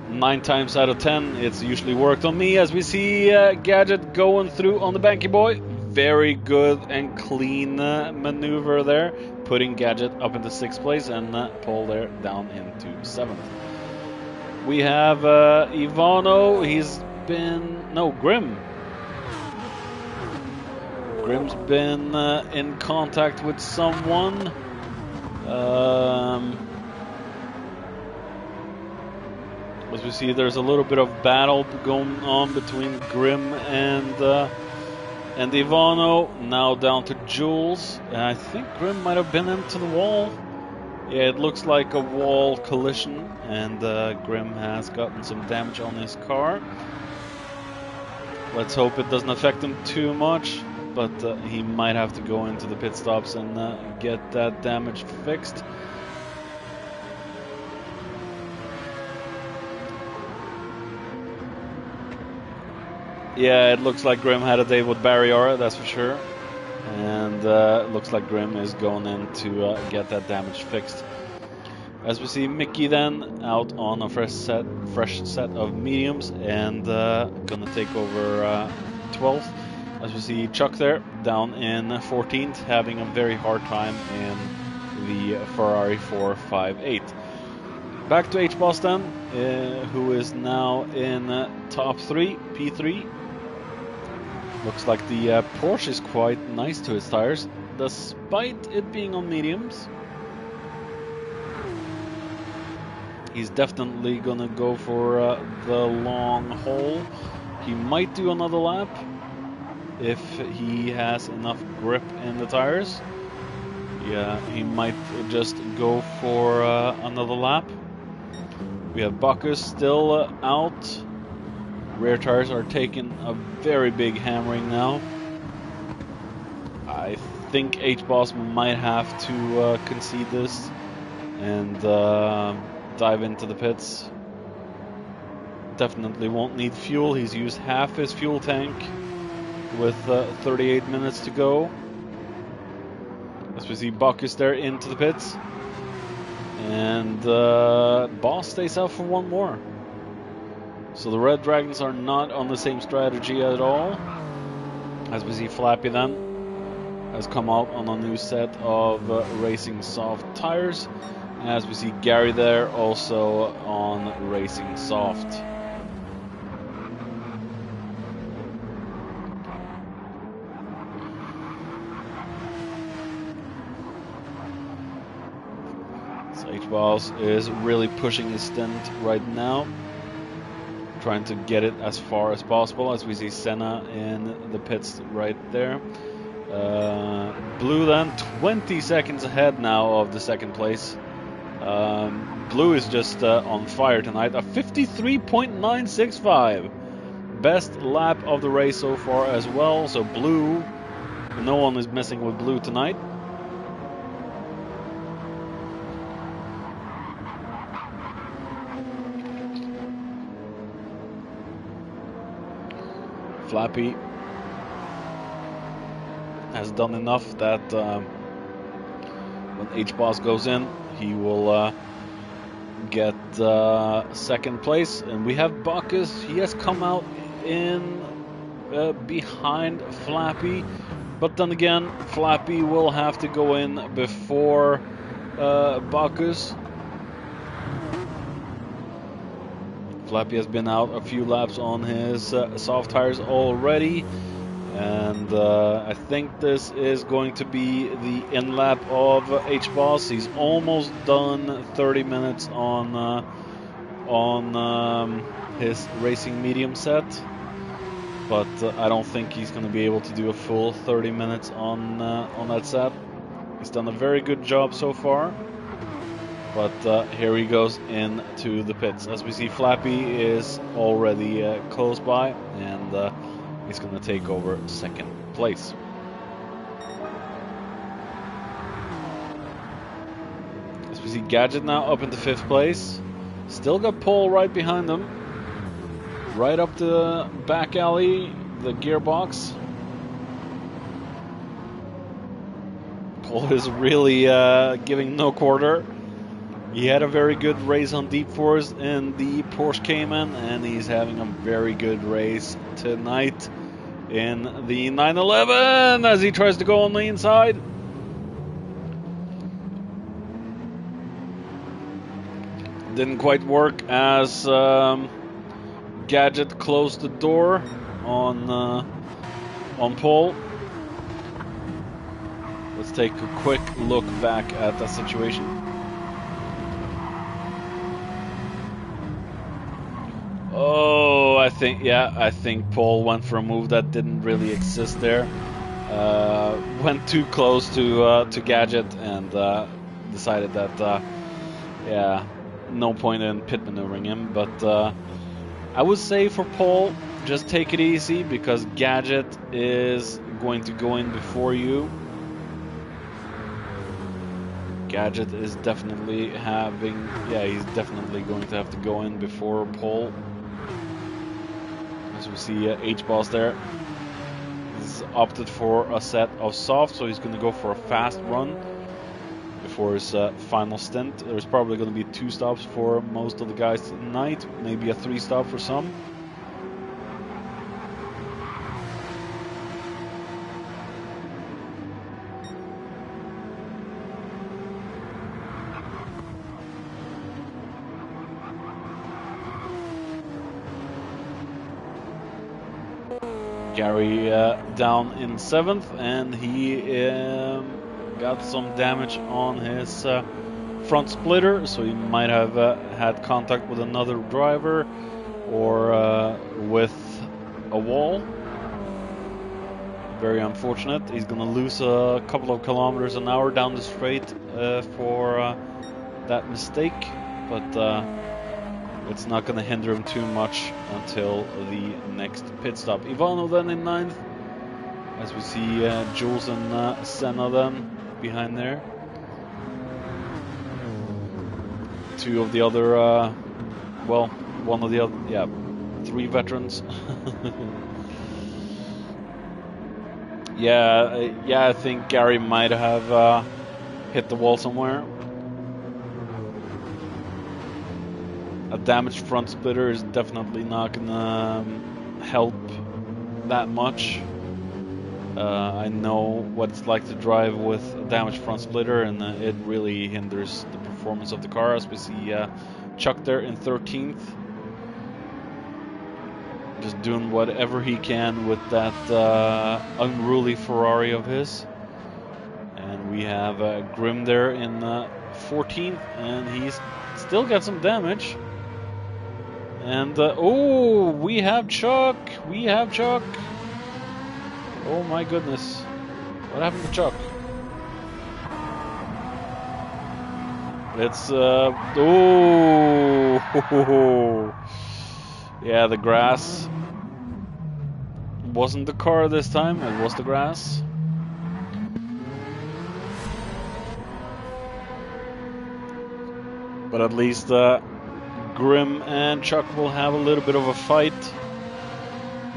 9 times out of 10 it's usually worked on me, as we see Gadget going through on the Banky Boy. Very good and clean maneuver there, putting Gadget up into 6th place and Paul there down into 7th. We have Ivano. He's been Grim. Grim's been in contact with someone. As we see, there's a little bit of battle going on between Grim and Ivano. Now down to Jules. And I think Grim might have been into the wall. Yeah, it looks like a wall collision, and Grim has gotten some damage on his car. Let's hope it doesn't affect him too much. But he might have to go into the pit stops and get that damage fixed. Yeah, it looks like Grim had a day with Barriera, that's for sure. And it looks like Grim is going in to get that damage fixed. As we see Mickey then out on a fresh set of mediums and gonna take over 12th. As we see Chuck there, down in 14th, having a very hard time in the Ferrari 458. Back to H-Boss then, who is now in top 3, P3. Looks like the Porsche is quite nice to its tires, despite it being on mediums. He's definitely gonna go for the long haul. He might do another lap if he has enough grip in the tires. Yeah, he might just go for another lap. We have Bacchus still out. Rear tires are taking a very big hammering now. I think H-Boss might have to concede this and dive into the pits. Definitely won't need fuel. He's used half his fuel tank with 38 minutes to go. As we see Bacchus there into the pits. And Boss stays out for one more. So the Red Dragons are not on the same strategy at all. As we see Flappy then has come out on a new set of Racing Soft tires. As we see Gary there also on Racing Soft. So H-Boss is really pushing his stint right now, trying to get it as far as possible. As we see Senna in the pits right there. Blue then 20 seconds ahead now of the 2nd place. Blue is just on fire tonight. A 53.965. Best lap of the race so far as well. So Blue, no one is messing with Blue tonight. Flappy has done enough that when H-Boss goes in, he will get 2nd place. And we have Bacchus. He has come out in behind Flappy. But then again, Flappy will have to go in before Bacchus. Flappy has been out a few laps on his soft tires already. And I think this is going to be the in lap of H-Boss. He's almost done 30 minutes on his racing medium set. But I don't think he's going to be able to do a full 30 minutes on that set. He's done a very good job so far. But here he goes into the pits. As we see, Flappy is already close by, and he's going to take over second place. As we see, Gadget now up into 5th place. Still got Paul right behind him. Right up the back alley, the gearbox. Paul is really giving no quarter. He had a very good race on Deep Forest in the Porsche Cayman, and he's having a very good race tonight in the 911 as he tries to go on the inside. Didn't quite work as Gadget closed the door on Paul. Let's take a quick look back at that situation. Oh, I think Paul went for a move that didn't really exist there. Went too close to Gadget and decided that no point in pit maneuvering him. But I would say for Paul, just take it easy because Gadget is going to go in before you. Gadget is definitely he's definitely going to have to go in before Paul. As we see H-Boss there. He's opted for a set of soft, so he's going to go for a fast run before his final stint. There's probably going to be 2 stops for most of the guys tonight, maybe a 3 stop for some. Gary down in 7th, and he got some damage on his front splitter, so he might have had contact with another driver or with a wall. Very unfortunate. He's going to lose a couple of kilometers an hour down the straight for that mistake, but it's not going to hinder him too much until the next pit stop. Ivano then in 9th, as we see Jules and Senna then behind there. 2 of the other, one of the other, 3 veterans. I think Gary might have hit the wall somewhere. A damaged front splitter is definitely not gonna help that much. I know what it's like to drive with a damaged front splitter, and it really hinders the performance of the car. As we see Chuck there in 13th, just doing whatever he can with that unruly Ferrari of his. And we have Grim there in 14th, and he's still got some damage. And oh, we have Chuck. Oh my goodness, what happened to Chuck? It's yeah, the grass wasn't the car this time, it was the grass. But at least Grim and Chuck will have a little bit of a fight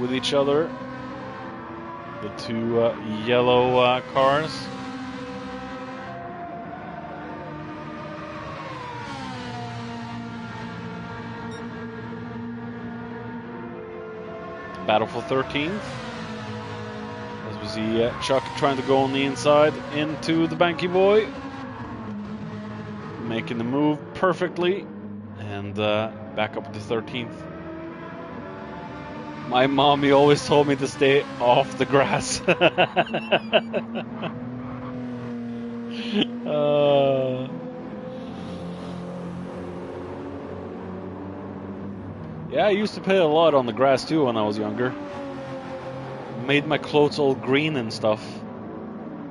with each other. The 2 yellow cars. battle for 13th. As we see Chuck trying to go on the inside into the Banky boy. Making the move perfectly. And back up to 13th. My mommy always told me to stay off the grass. Yeah, I used to play a lot on the grass too when I was younger. Made my clothes all green and stuff.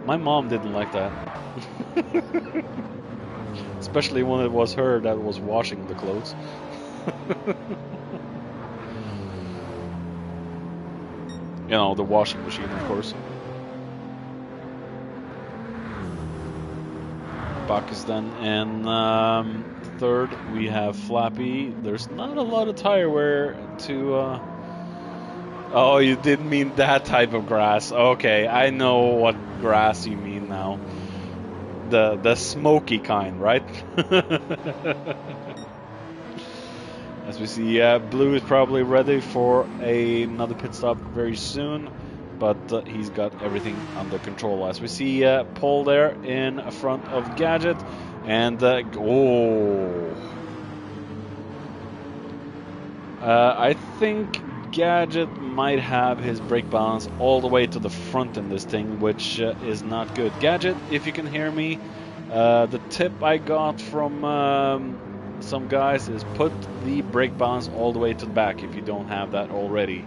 My mom didn't like that. Especially when it was her that was washing the clothes. You know, the washing machine, of course. Buck is then in third. We have Flappy. There's not a lot of tire wear to... Oh, you didn't mean that type of grass. Okay, I know what grass you mean now. The smoky kind, right? As we see, Blue is probably ready for another pit stop very soon, but he's got everything under control. As we see Paul there in front of Gadget, and I think Gadget might have his brake balance all the way to the front in this thing, which is not good. Gadget, if you can hear me, the tip I got from some guys is put the brake balance all the way to the back if you don't have that already.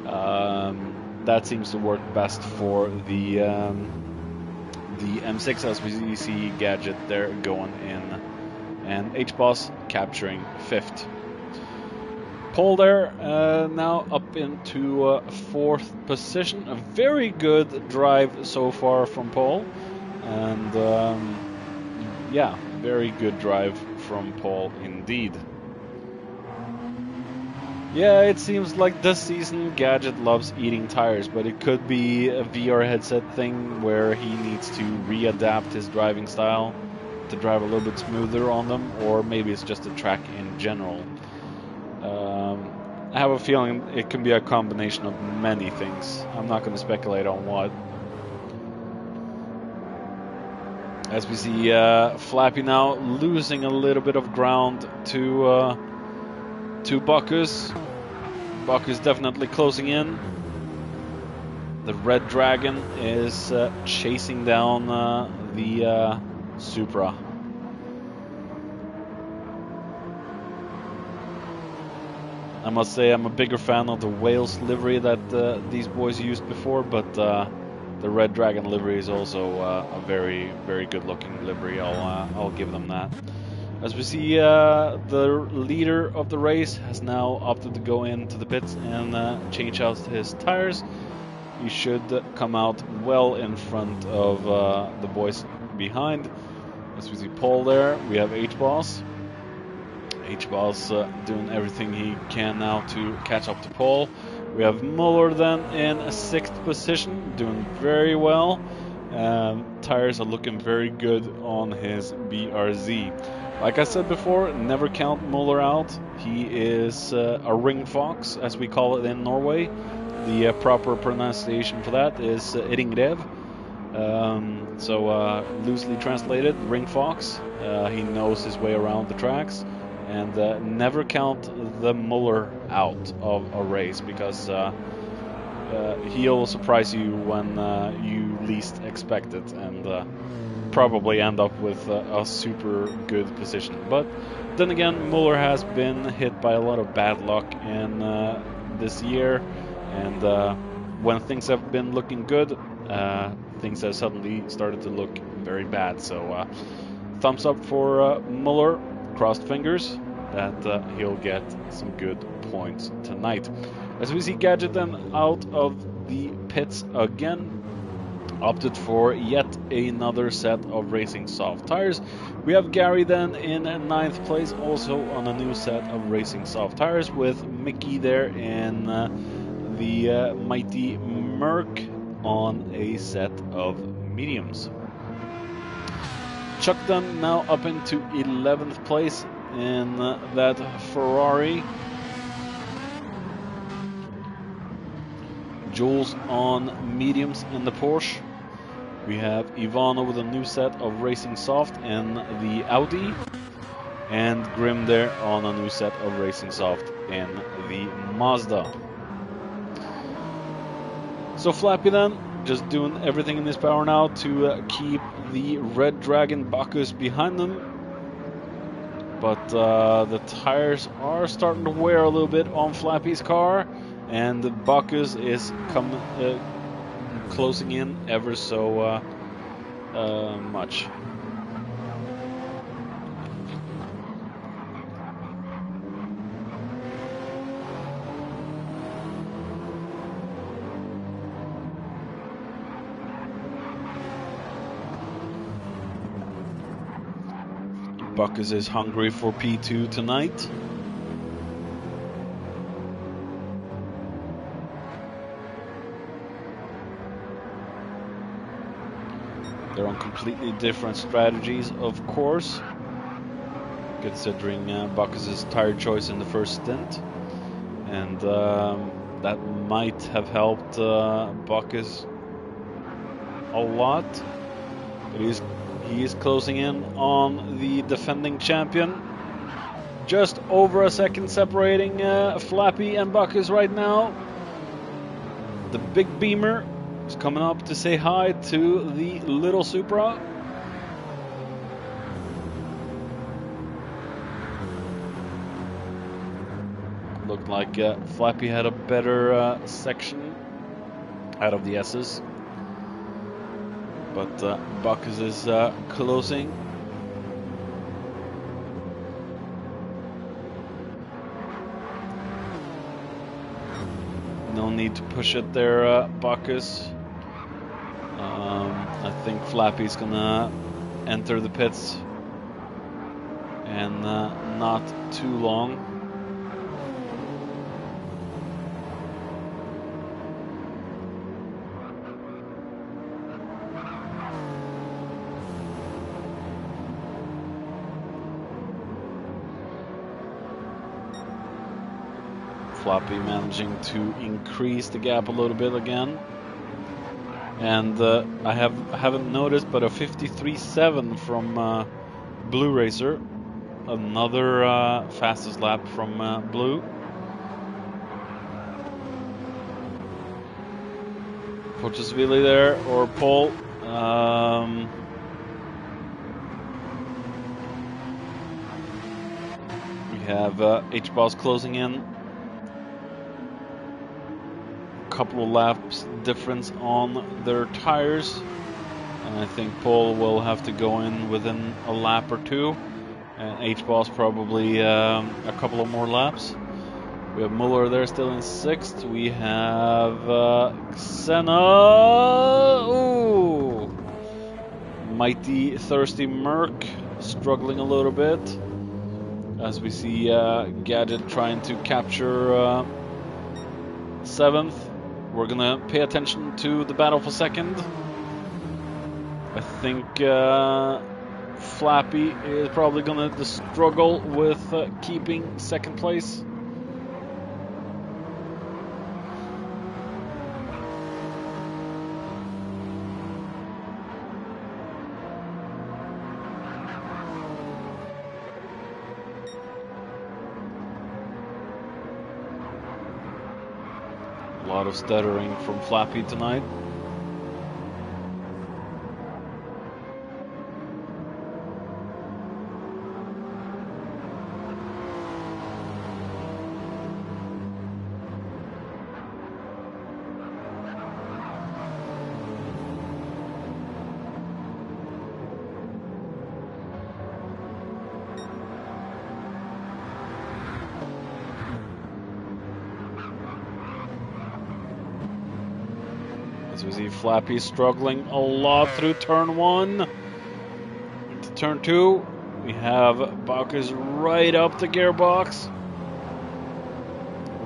That seems to work best for the M6, as we see Gadget there going in, and H-Boss capturing 5th. Paul there now up into 4th position. A very good drive so far from Paul, and yeah, very good drive from Paul indeed. Yeah, it seems like this season Gadget loves eating tires, but it could be a VR headset thing where he needs to readapt his driving style to drive a little bit smoother on them, or maybe it's just a track in general. I have a feeling it can be a combination of many things. I'm not going to speculate on what. As we see Flappy now losing a little bit of ground to Bacchus. Bacchus definitely closing in. The Red Dragon is chasing down the Supra. I must say I'm a bigger fan of the Wales livery that these boys used before, but the Red Dragon livery is also a very, very good looking livery. I'll give them that. As we see, the leader of the race has now opted to go into the pits and change out his tires. He should come out well in front of the boys behind. As we see Paul there, we have H-Boss. H-Boss doing everything he can now to catch up to Paul. We have Muller then in a 6th position, doing very well. Tires are looking very good on his BRZ. Like I said before, never count Muller out. He is a ring fox, as we call it in Norway. The proper pronunciation for that is ringrev. So loosely translated, ring fox. He knows his way around the tracks. And never count the Muller out of a race, because he'll surprise you when you least expect it, and probably end up with a super good position. But then again, Muller has been hit by a lot of bad luck in this year, and when things have been looking good, things have suddenly started to look very bad. So thumbs up for Muller. Crossed fingers that he'll get some good points tonight. As we see Gadget then out of the pits again, opted for yet another set of racing soft tires. We have Gary then in 9th place, also on a new set of racing soft tires, with Mickey there in the mighty Merc on a set of mediums. Chuck Dunn now up into 11th place in that Ferrari. Jules on mediums in the Porsche. We have Ivana with a new set of Racing Soft in the Audi. And Grim there on a new set of Racing Soft in the Mazda. So Flappy then, just doing everything in his power now to keep the Red Dragon Bacchus behind them. But the tires are starting to wear a little bit on Flappy's car, and the Bacchus is closing in ever so much. Bacchus is hungry for P2 tonight. They're on completely different strategies, of course, considering Bacchus's tire choice in the first stint, and that might have helped Bacchus a lot. But he is closing in on the defending champion. Just over a second separating Flappy and Bacchus right now. The big Beamer is coming up to say hi to the little Supra. Looked like Flappy had a better section out of the S's. But Bacchus is closing. No need to push it there, Bacchus. I think Flappy's gonna enter the pits and not too long. Flappy managing to increase the gap a little bit again. And I haven't noticed, but a 53.7 from Blue Racer, another fastest lap from Blue. Portasvili there, or Paul. We have H-Boss closing in. Couple of laps difference on their tires, and I think Paul will have to go in within a lap or two, and H-Boss probably a couple of more laps. We have Muller there still in 6th. We have Xena. Ooh, Mighty Thirsty Merc struggling a little bit, as we see Gadget trying to capture 7th. We're gonna pay attention to the battle for 2nd. I think Flappy is probably gonna struggle with keeping 2nd place. A lot of stuttering from Flappy tonight. As we see Flappy struggling a lot through turn 1. Into turn 2, we have Bacchus right up the gearbox.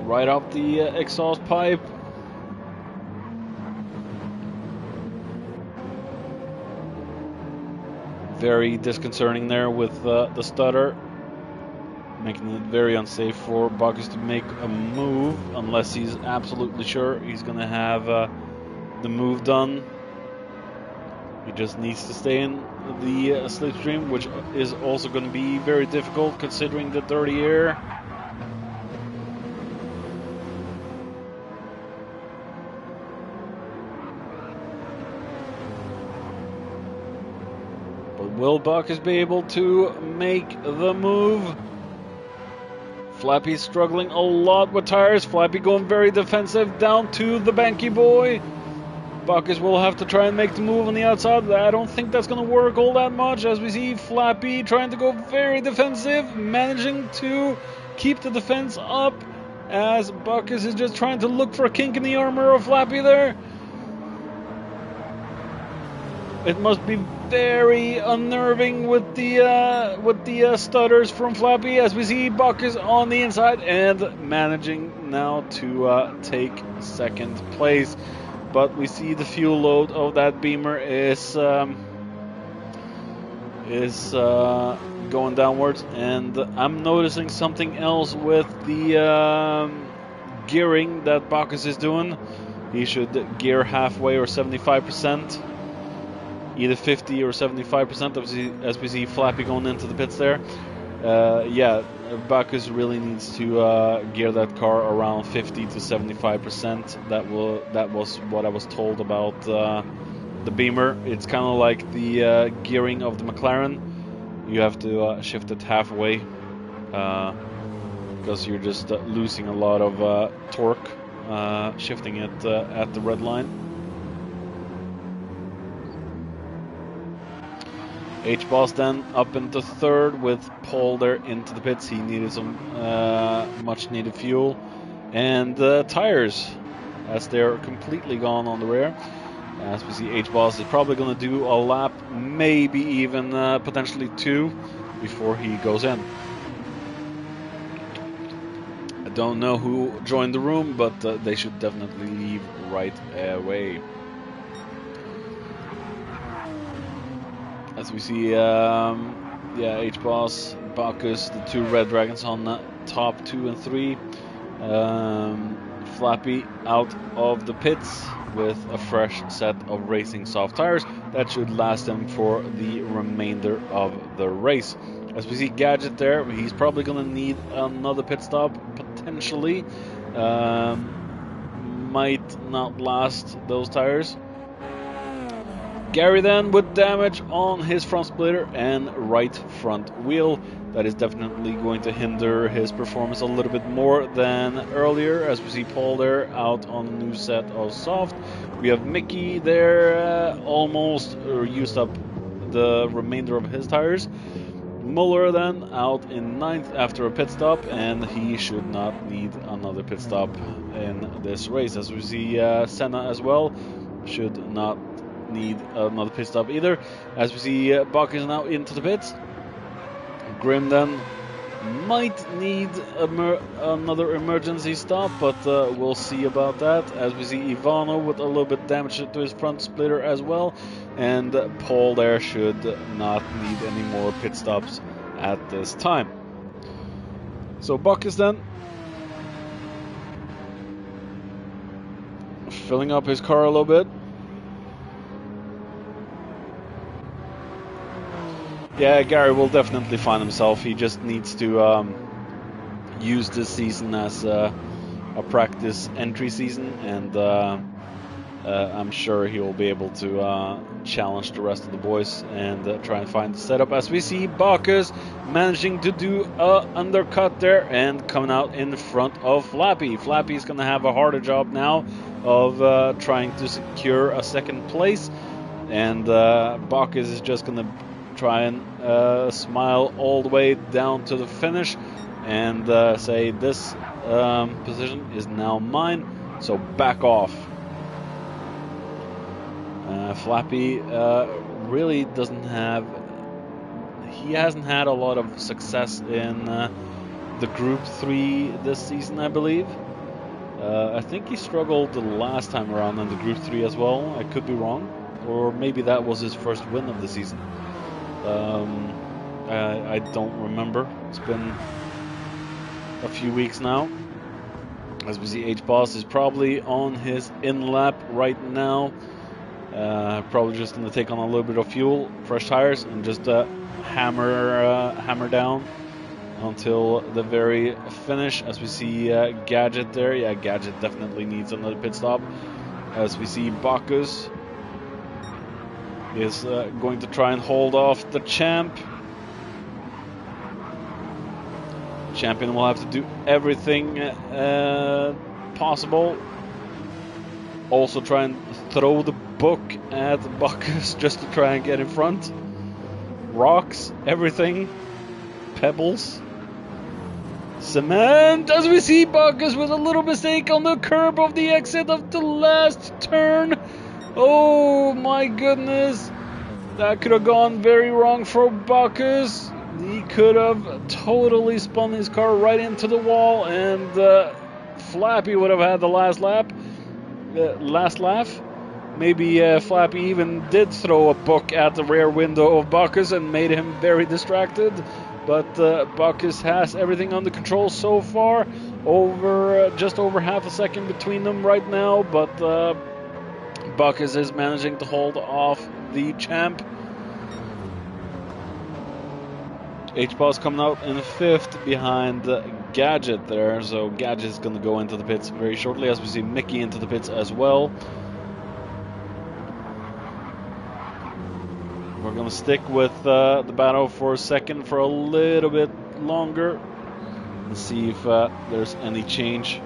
Right up the exhaust pipe. Very disconcerting there with the stutter. making it very unsafe for Bacchus to make a move unless he's absolutely sure he's going to have the move done. He just needs to stay in the slipstream, which is also going to be very difficult considering the dirty air. But will Bacchus be able to make the move? Flappy's struggling a lot with tires. Flappy going very defensive down to the Banky boy. Bacchus will have to try and make the move on the outside. I don't think that's going to work all that much, as we see Flappy trying to go very defensive, managing to keep the defense up, as Bacchus is just trying to look for a kink in the armor of Flappy there. It must be very unnerving with the stutters from Flappy, as we see Bacchus on the inside and managing now to take second place. But we see the fuel load of that Beamer is going downwards, and I'm noticing something else with the gearing that Bacchus is doing. He should gear halfway or 75%, either 50 or 75%, as we see Flappy going into the pits there. Yeah, Bacchus really needs to gear that car around 50 to 75%. That was what I was told about the Beamer. It's kind of like the gearing of the McLaren. You have to shift it halfway because you're just losing a lot of torque shifting it at the red line. H-Boss then up into third with Paul there into the pits. He needed some much needed fuel and tires, as they're completely gone on the rear. As we see, H-Boss is probably going to do a lap, maybe even potentially two, before he goes in. I don't know who joined the room, but they should definitely leave right away. As we see, yeah, H-Boss, Bacchus, the two Red Dragons on top 2 and 3. Flappy out of the pits with a fresh set of racing soft tires that should last them for the remainder of the race. As we see Gadget there, he's probably going to need another pit stop, potentially. Might not last those tires. Gary then with damage on his front splitter and right front wheel. That is definitely going to hinder his performance a little bit more than earlier, as we see Paul there out on a new set of soft. We have Mickey there almost used up the remainder of his tires. Muller then out in 9th after a pit stop, and he should not need another pit stop in this race. As we see Senna as well should not need another pit stop either, as we see Bacchus now into the pits. Grim then might need another emergency stop, but we'll see about that, as we see Ivano with a little bit damage to his front splitter as well, and Paul there should not need any more pit stops at this time. So Bacchus then filling up his car a little bit. Yeah, Gary will definitely find himself. He just needs to use this season as a practice entry season, and I'm sure he will be able to challenge the rest of the boys and try and find the setup. As we see Bacchus managing to do a undercut there and coming out in front of Flappy. Flappy is going to have a harder job now of trying to secure a second place, and Bacchus is just going to try and smile all the way down to the finish and say, this position is now mine, so back off. Flappy really doesn't have, he hasn't had a lot of success in the Group 3 this season, I believe. I think he struggled the last time around in the Group 3 as well. I could be wrong, or maybe that was his first win of the season. I don't remember. It's been a few weeks now. As we see, H-Boss is probably on his in-lap right now. Probably just going to take on a little bit of fuel, fresh tires, and just hammer down until the very finish. As we see Gadget there. Yeah, Gadget definitely needs another pit stop. As we see Bacchus is going to try and hold off the champ. Champion will have to do everything possible. Also try and throw the book at Bacchus just to try and get in front. Rocks, everything, pebbles, cement. As we see Bacchus with a little mistake on the curb of the exit of the last turn. Oh my goodness. That could have gone very wrong for Bacchus. He could have totally spun his car right into the wall, and Flappy would have had the last lap. Last laugh. Maybe Flappy even did throw a book at the rear window of Bacchus and made him very distracted. But Bacchus has everything under control so far. Just over half a second between them right now. But Bacchus is managing to hold off the champ. H-Boss coming out in 5th behind Gadget there, so Gadget is going to go into the pits very shortly, as we see Mickey into the pits as well. We're going to stick with the battle for 2nd for a little bit longer and see if there's any change.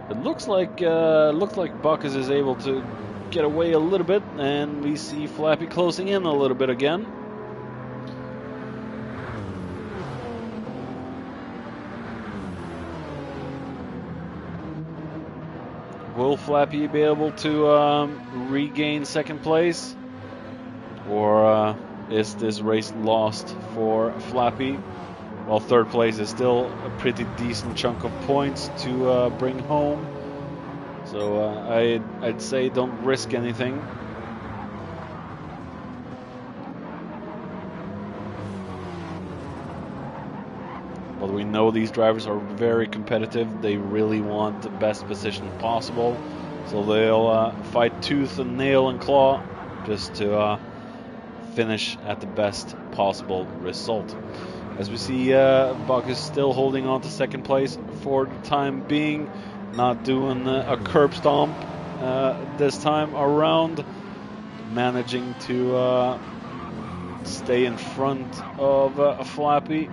It looks like Bacchus is able to get away a little bit, and we see Flappy closing in a little bit again. Will Flappy be able to regain 2nd place? Or is this race lost for Flappy? Well, 3rd place is still a pretty decent chunk of points to bring home. So I'd say don't risk anything. But we know these drivers are very competitive. They really want the best position possible. So they'll fight tooth and nail and claw just to finish at the best possible result. As we see, Bacchus still holding on to 2nd place for the time being. Not doing a curb stomp this time around. Managing to stay in front of Flappy.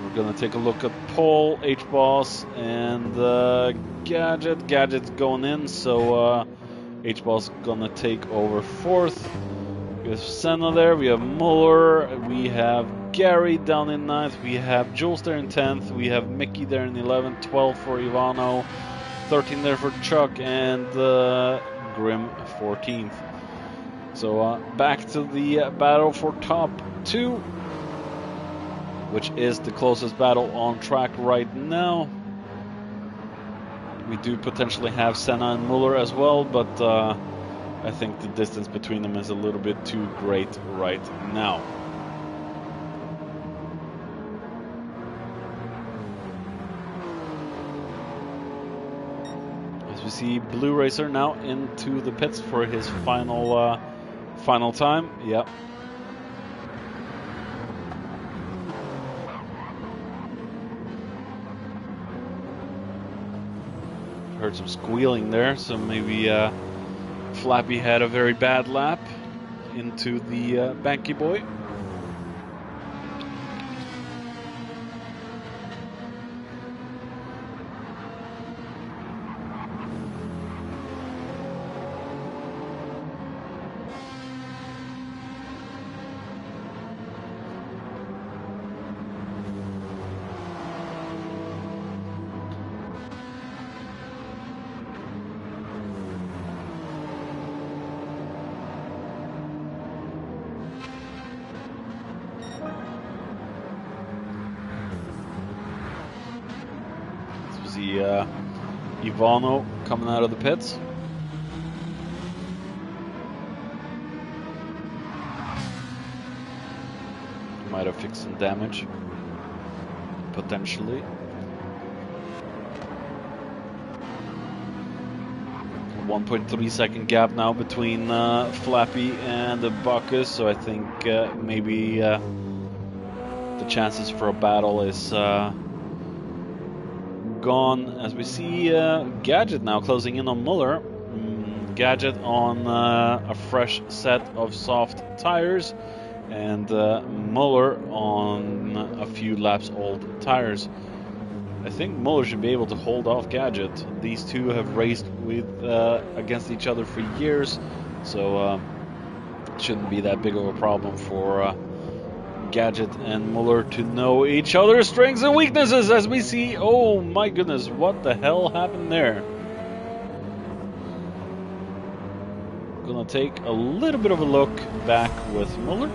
We're going to take a look at Paul, H-Boss, and Gadget. Gadget's going in, so H-Boss going to take over 4th. We have Senna there, we have Muller, we have Gary down in 9th, we have Jules there in 10th, we have Mickey there in 11th, 12 for Ivano, 13 there for Chuck, and Grim 14th. So back to the battle for top 2, which is the closest battle on track right now. We do potentially have Senna and Muller as well, but I think the distance between them is a little bit too great right now. As we see Blue Racer now into the pits for his final time. Yep. Heard some squealing there, so maybe Flappy had a very bad lap into the Banky Boy. Ivano coming out of the pits. Might have fixed some damage. potentially. 1.3 second gap now between Flappy and Bacchus, so I think maybe the chances for a battle is gone, as we see Gadget now closing in on Muller. Gadget on a fresh set of soft tires, and Muller on a few laps old tires. I think Muller should be able to hold off Gadget. These two have raced with against each other for years, so it shouldn't be that big of a problem for Gadget and Muller to know each other's strengths and weaknesses, as we see. Oh my goodness, what the hell happened there? Gonna take a little bit of a look back with Muller.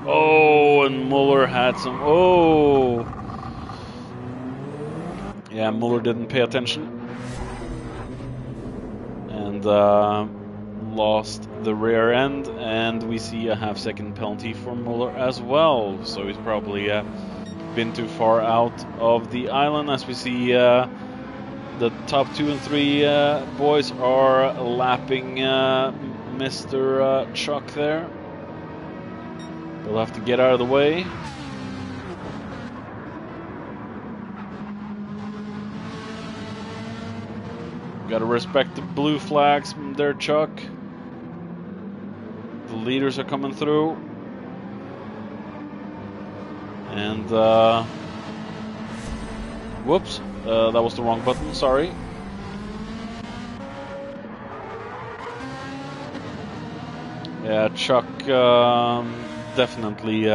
Oh, and Muller had some. Oh, yeah, Muller didn't pay attention and lost the rear end, and we see a half-second penalty for Muller as well. So he's probably been too far out of the island, as we see the top 2 and 3 boys are lapping Mr. Chuck there. They'll have to get out of the way. Gotta respect the blue flags there, Chuck. The leaders are coming through. And, whoops, that was the wrong button, sorry. Yeah, Chuck definitely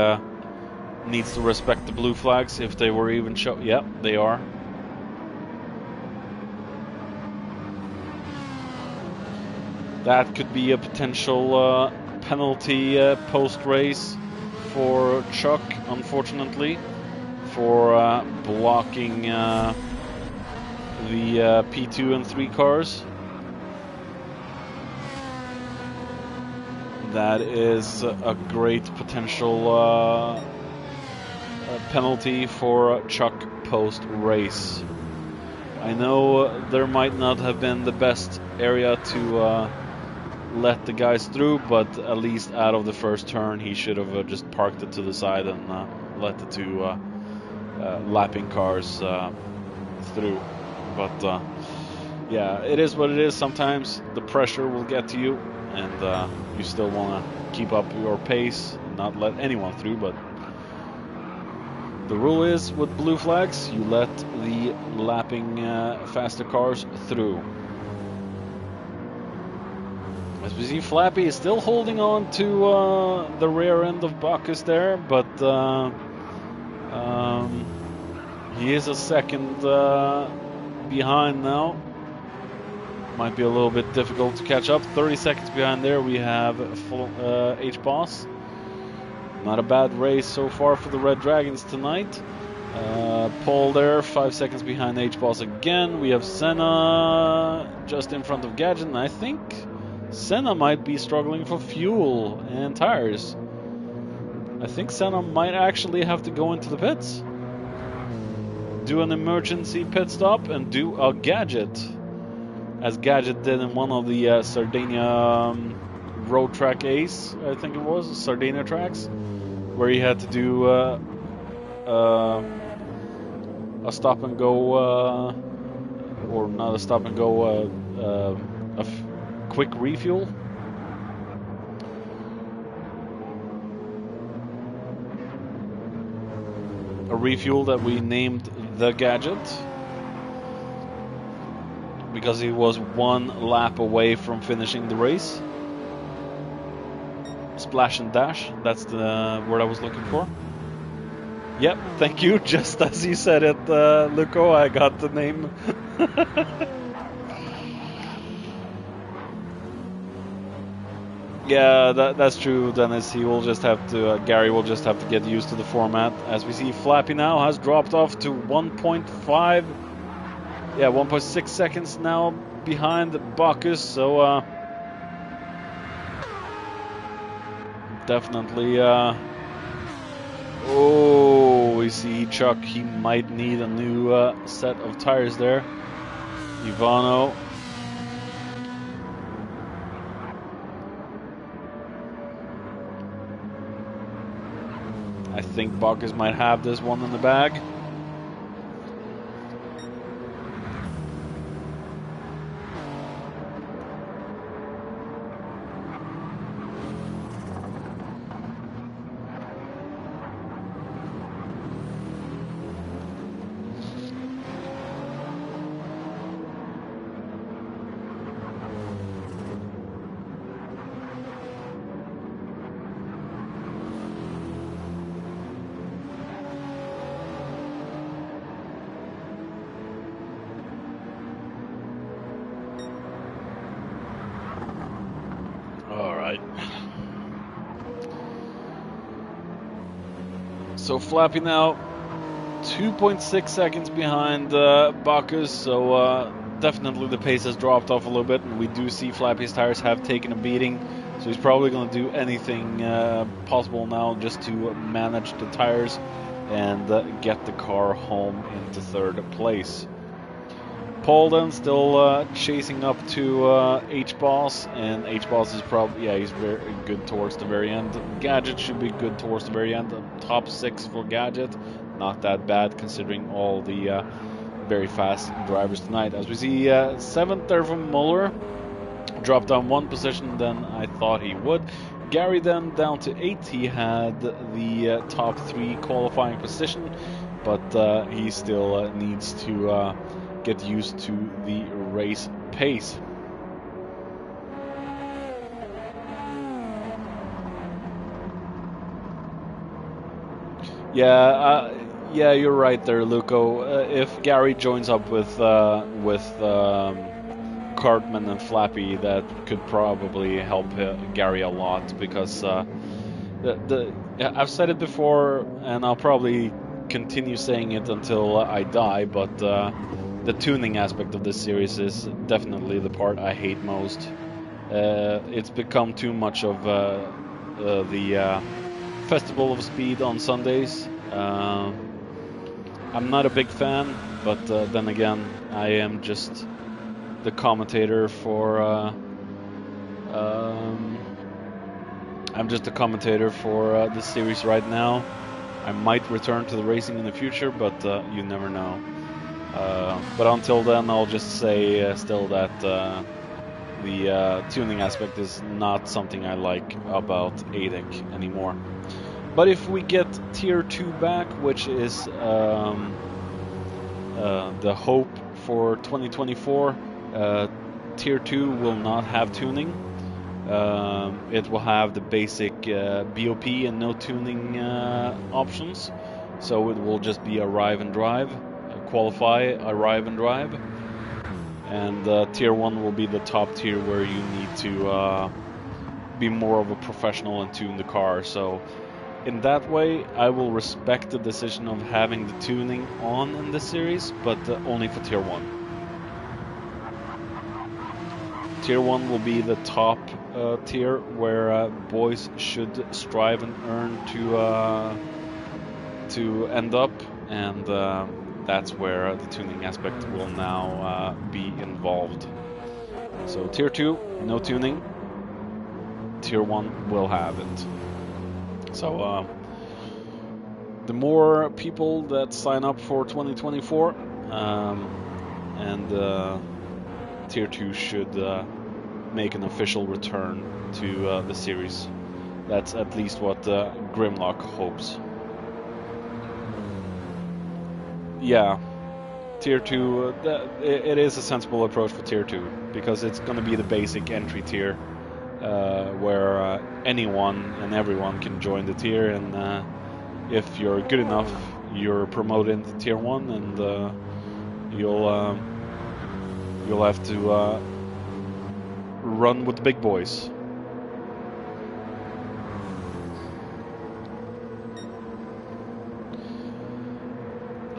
needs to respect the blue flags, if they were even shown. Yep, they are. That could be a potential penalty post-race for Chuck, unfortunately, for blocking the P2 and 3 cars. That is a great potential penalty for Chuck post-race. I know there might not have been the best area to let the guys through, but at least out of the first turn he should have just parked it to the side and let the 2 lapping cars through. But yeah, it is what it is. Sometimes the pressure will get to you, and you still want to keep up your pace and not let anyone through. But the rule is, with blue flags, you let the lapping faster cars through. As we see, Flappy is still holding on to the rear end of Bacchus there, but he is a second behind now. Might be a little bit difficult to catch up. 30 seconds behind there we have H-Boss. Not a bad race so far for the Red Dragons tonight. Paul there, 5 seconds behind H-Boss again. We have Senna just in front of Gadget, and I think Senna might be struggling for fuel and tires. I think Senna might actually have to go into the pits, do an emergency pit stop, and do a Gadget, as Gadget did in one of the Sardinia road track ace, I think it was, Sardinia tracks, where he had to do a stop and go, or not a stop and go, quick refuel. A refuel that we named the Gadget, because he was 1 lap away from finishing the race. Splash and dash, that's the word I was looking for. Yep, thank you. Just as you said it, Luco, I got the name. Yeah, that's true, Dennis. He will just have to, Gary will just have to get used to the format. As we see, Flappy now has dropped off to 1.5 Yeah, 1.6 seconds now behind Bacchus, so definitely. Oh, we see Chuck. He might need a new set of tires there. Ivano. I think Bacchus might have this one in the bag. So Flappy now 2.6 seconds behind Bacchus, so definitely the pace has dropped off a little bit, and we do see Flappy's tires have taken a beating, so he's probably going to do anything possible now just to manage the tires and get the car home into third place. Paul then still chasing up to H-Boss, and H-Boss is probably, yeah, he's very good towards the very end. Gadget should be good towards the very end. Top 6 for Gadget, not that bad considering all the very fast drivers tonight. As we see 7th there from Muller, dropped down 1 position than I thought he would. Gary then down to 8th. He had the top 3 qualifying position, but he still needs to get used to the race pace. Yeah, you're right there, Luco. If Gary joins up with Cartman and Flappy, that could probably help Gary a lot, because I've said it before, and I'll probably continue saying it until I die, but the tuning aspect of this series is definitely the part I hate most. It's become too much of the Festival of Speed on Sundays. I'm not a big fan, but then again, I am just the commentator for the series right now. I might return to the racing in the future, but you never know. But until then, I'll just say still that the tuning aspect is not something I like about Adec anymore. But if we get Tier 2 back, which is the hope for 2024, Tier 2 will not have tuning. It will have the basic BOP and no tuning options. So it will just be arrive and drive, qualify, arrive and drive. And Tier 1 will be the top tier where you need to be more of a professional and tune the car. So in that way, I will respect the decision of having the tuning on in this series, but only for Tier 1. Tier 1 will be the top tier where boys should strive and earn to end up, and that's where the tuning aspect will now be involved. So Tier 2, no tuning. Tier 1 will have it. So the more people that sign up for 2024, and Tier 2 should make an official return to the series. That's at least what Grimlock hopes. Yeah, Tier 2, it is a sensible approach for Tier 2, because it's going to be the basic entry tier, where anyone and everyone can join the tier, and if you're good enough, you're promoted into Tier 1, and you'll have to run with the big boys.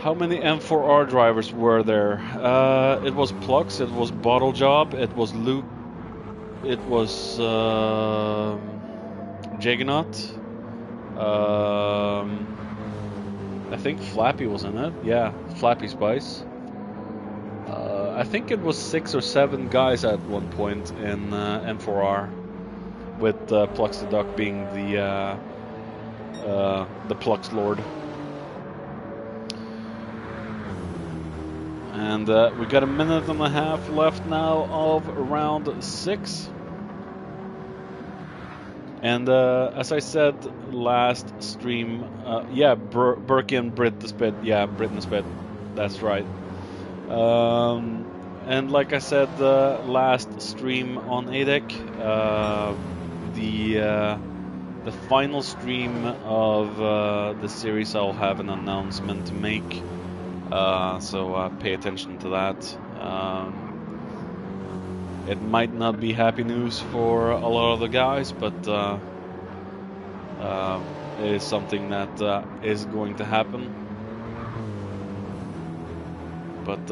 How many M4R drivers were there? It was Plux, it was Bottle Job, it was Luke, it was Juggernaut. I think Flappy was in it. Yeah, Flappy Spice. I think it was 6 or 7 guys at one point in M4R, with Plux the Duck being the Plux Lord. And we got a minute and a half left now of round 6. And as I said last stream, yeah, Birkin, Brit the Spit. Yeah, Brit the Spit. That's right. And like I said last stream on Adec, the final stream of the series, I'll have an announcement to make. So pay attention to that. It might not be happy news for a lot of the guys, but it is something that is going to happen. But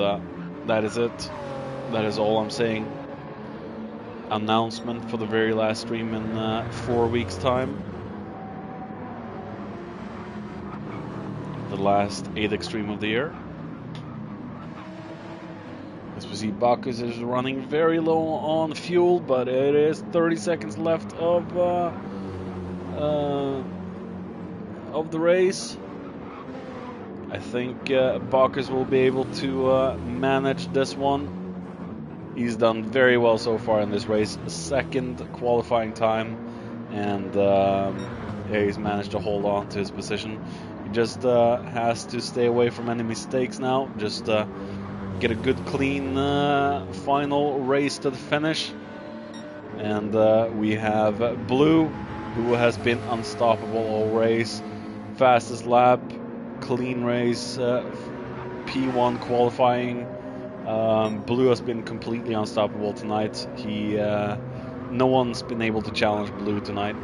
that is it. That is all I'm saying. Announcement for the very last stream in 4 weeks' time. The last Adec stream of the year. As we see, Bacchus is running very low on fuel, but it is 30 seconds left of the race. I think Bacchus will be able to manage this one. He's done very well so far in this race. Second qualifying time, and yeah, he's managed to hold on to his position. He just has to stay away from any mistakes now. Just get a good clean final race to the finish. And we have Blue, who has been unstoppable all race. Fastest lap, clean race, P1 qualifying. Blue has been completely unstoppable tonight. No one's been able to challenge Blue tonight.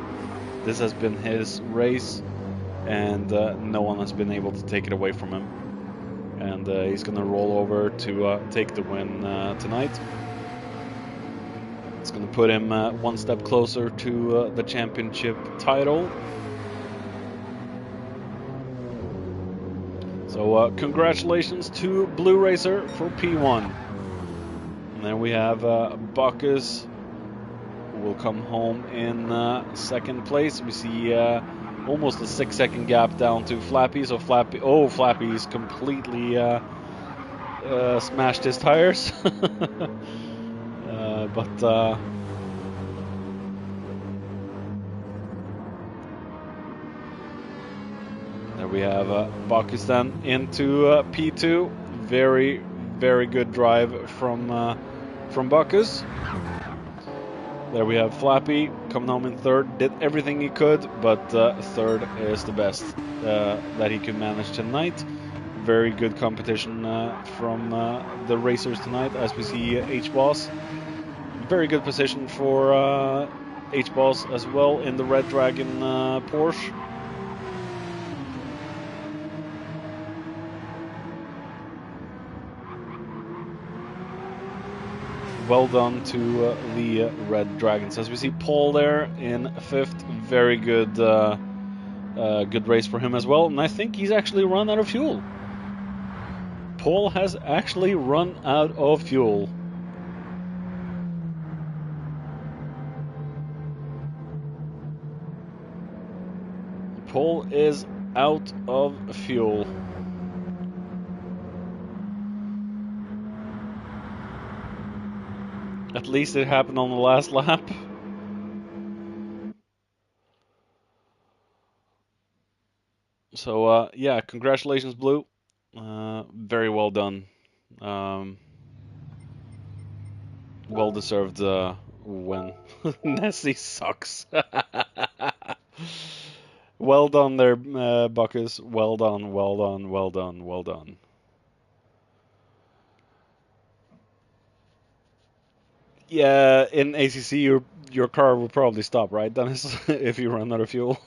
This has been his race, and no one has been able to take it away from him. And he's going to roll over to take the win tonight. It's going to put him one step closer to the championship title. So congratulations to Blue Racer for P1. And then we have Bacchus, who will come home in second place. We see almost a 6-second gap down to Flappy. So Flappy's completely smashed his tires. But there we have Bacchus then into P2. Very, very good drive from Bacchus. There we have Flappy coming home in third. Did everything he could, but third is the best that he could manage tonight. Very good competition from the racers tonight, as we see H-Boss. Very good position for H-Boss as well in the Red Dragon Porsche. Well done to the Red Dragons. As we see Paul there in fifth, very good good race for him as well. And I think he's actually run out of fuel. Paul has actually run out of fuel. Paul is out of fuel. At least it happened on the last lap. So, yeah, congratulations, Blue. Very well done. Well-deserved win. Nessie sucks. Well done there, Bacchus. Well done, well done, well done, well done. Yeah, in ACC, your car will probably stop, right, Dennis? If you run out of fuel.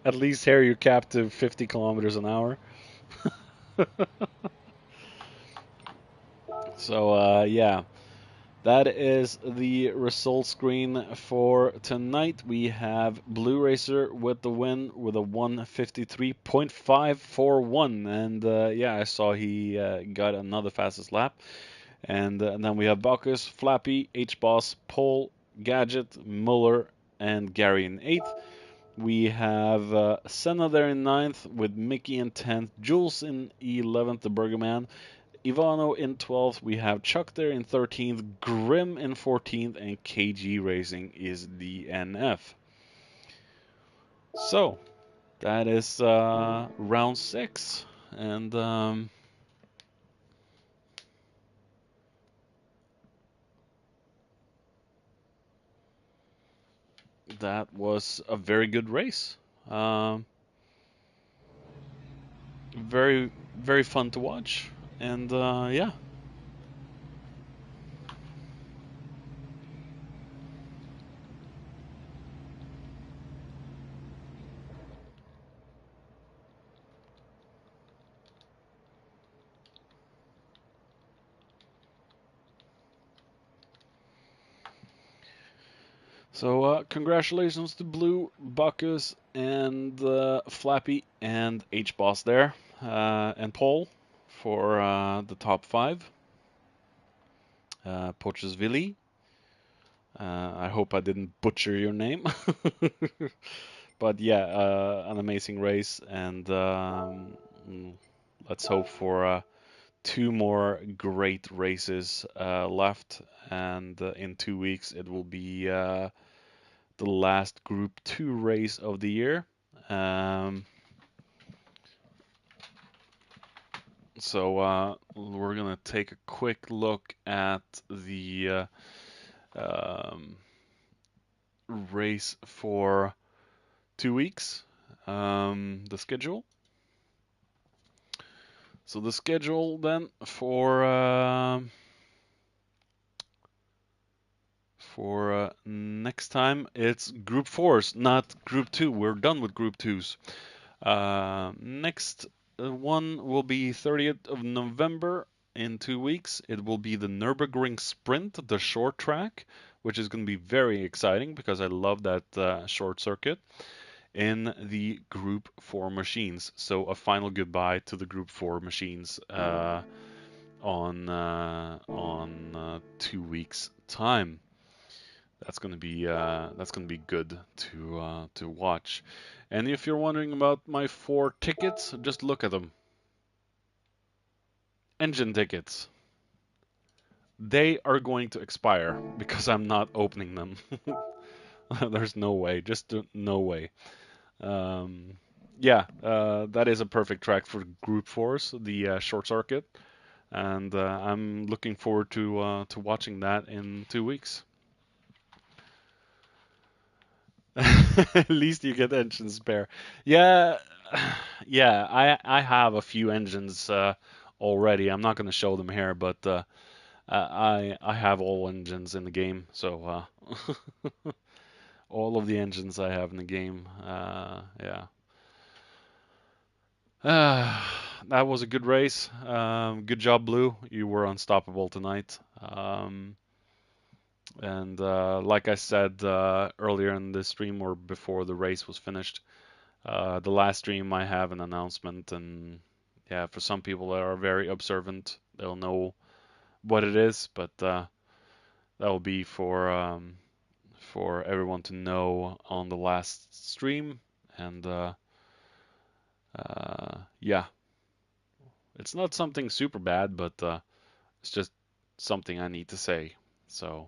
At least here you're capped to 50 kilometers an hour. So yeah, that is the result screen for tonight. We have Blue Racer with the win with a 1:53.541, and yeah, I saw he got another fastest lap. And then we have Bacchus, Flappy, H Boss, Paul, Gadget, Muller, and Gary in eighth. We have Senna there in ninth with Mickey in 10th, Jules in 11th, the Burger Man, Ivano in 12th. We have Chuck there in 13th, Grim in 14th, and KG Racing is the NF. So that is round 6. And that was a very good race. Very, very fun to watch. And yeah. So congratulations to Blue, Bacchus, and Flappy, and H Boss there, and Paul for the top 5. Pochesvili. I hope I didn't butcher your name. But yeah, an amazing race, and let's hope for 2 more great races left. And in 2 weeks, it will be the last Group 2 race of the year. So we're gonna take a quick look at the race for 2 weeks, the schedule. So the schedule then for next time, it's Group 4s, not Group 2. We're done with Group 2s. Next one will be 30th of November in 2 weeks. It will be the Nürburgring Sprint, the short track, which is going to be very exciting because I love that short circuit in the Group 4 machines. So a final goodbye to the Group 4 machines on 2 weeks time. That's gonna be good to watch. And if you're wondering about my 4 tickets, just look at them. Engine tickets. They are going to expire because I'm not opening them. There's no way, just no way. Yeah, that is a perfect track for Group 4s, the short circuit, and I'm looking forward to watching that in 2 weeks. At least you get engine spare. Yeah, yeah. I have a few engines already. I'm not going to show them here, but I have all engines in the game. So all of the engines I have in the game. Yeah. That was a good race. Good job, Blue. You were unstoppable tonight. And like I said earlier in the stream or before the race was finished, the last stream I have an announcement, and yeah, for some people that are very observant, they'll know what it is, but that will be for everyone to know on the last stream. And yeah, it's not something super bad, but it's just something I need to say. So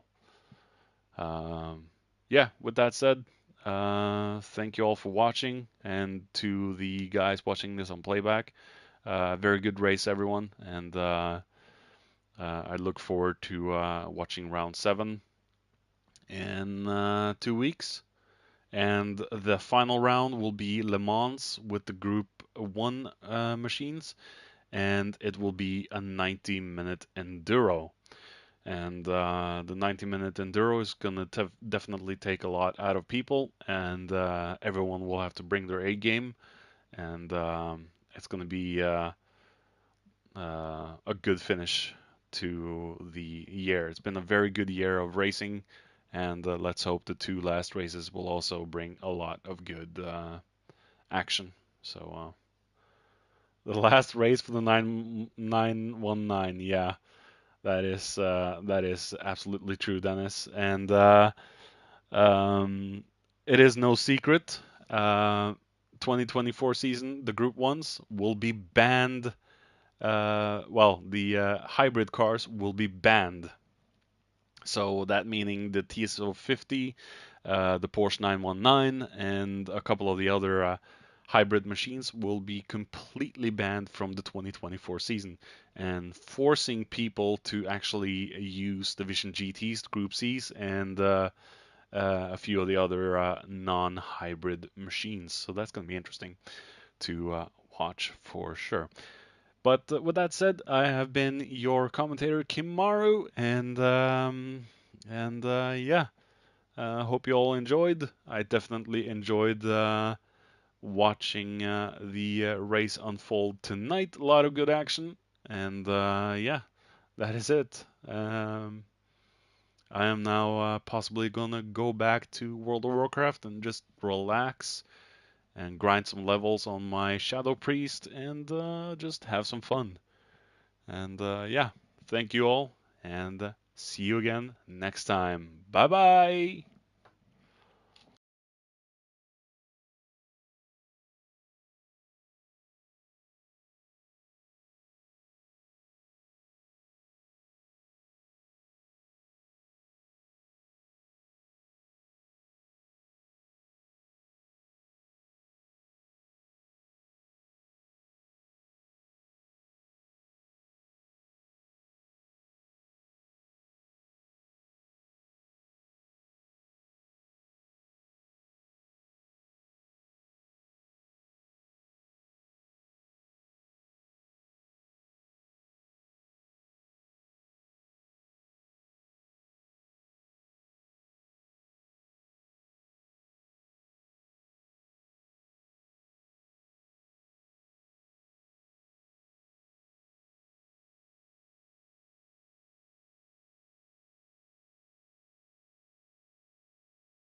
yeah, with that said, thank you all for watching, and to the guys watching this on playback, very good race, everyone, and I look forward to watching round 7 in 2 weeks. And the final round will be Le Mans with the Group 1 machines, and it will be a 90-minute enduro. And the 90-minute enduro is going to definitely take a lot out of people, and everyone will have to bring their A game, and it's going to be a good finish to the year. It's been a very good year of racing, and let's hope the two last races will also bring a lot of good action. So the last race for the 919, yeah, that is absolutely true, Dennis. And um, it is no secret. 2024 season, the Group Ones will be banned. Well, the hybrid cars will be banned. So that meaning the TSO50, the Porsche 919, and a couple of the other hybrid machines will be completely banned from the 2024 season, and forcing people to actually use the Vision GTs, Group Cs, and a few of the other non-hybrid machines. So that's going to be interesting to watch for sure. But with that said, I have been your commentator Kimaru, and yeah, hope you all enjoyed. I definitely enjoyed watching the race unfold tonight. A lot of good action, and yeah, that is it. I am now possibly gonna go back to World of Warcraft and just relax and grind some levels on my Shadow Priest and just have some fun. And yeah, thank you all, and see you again next time. Bye bye.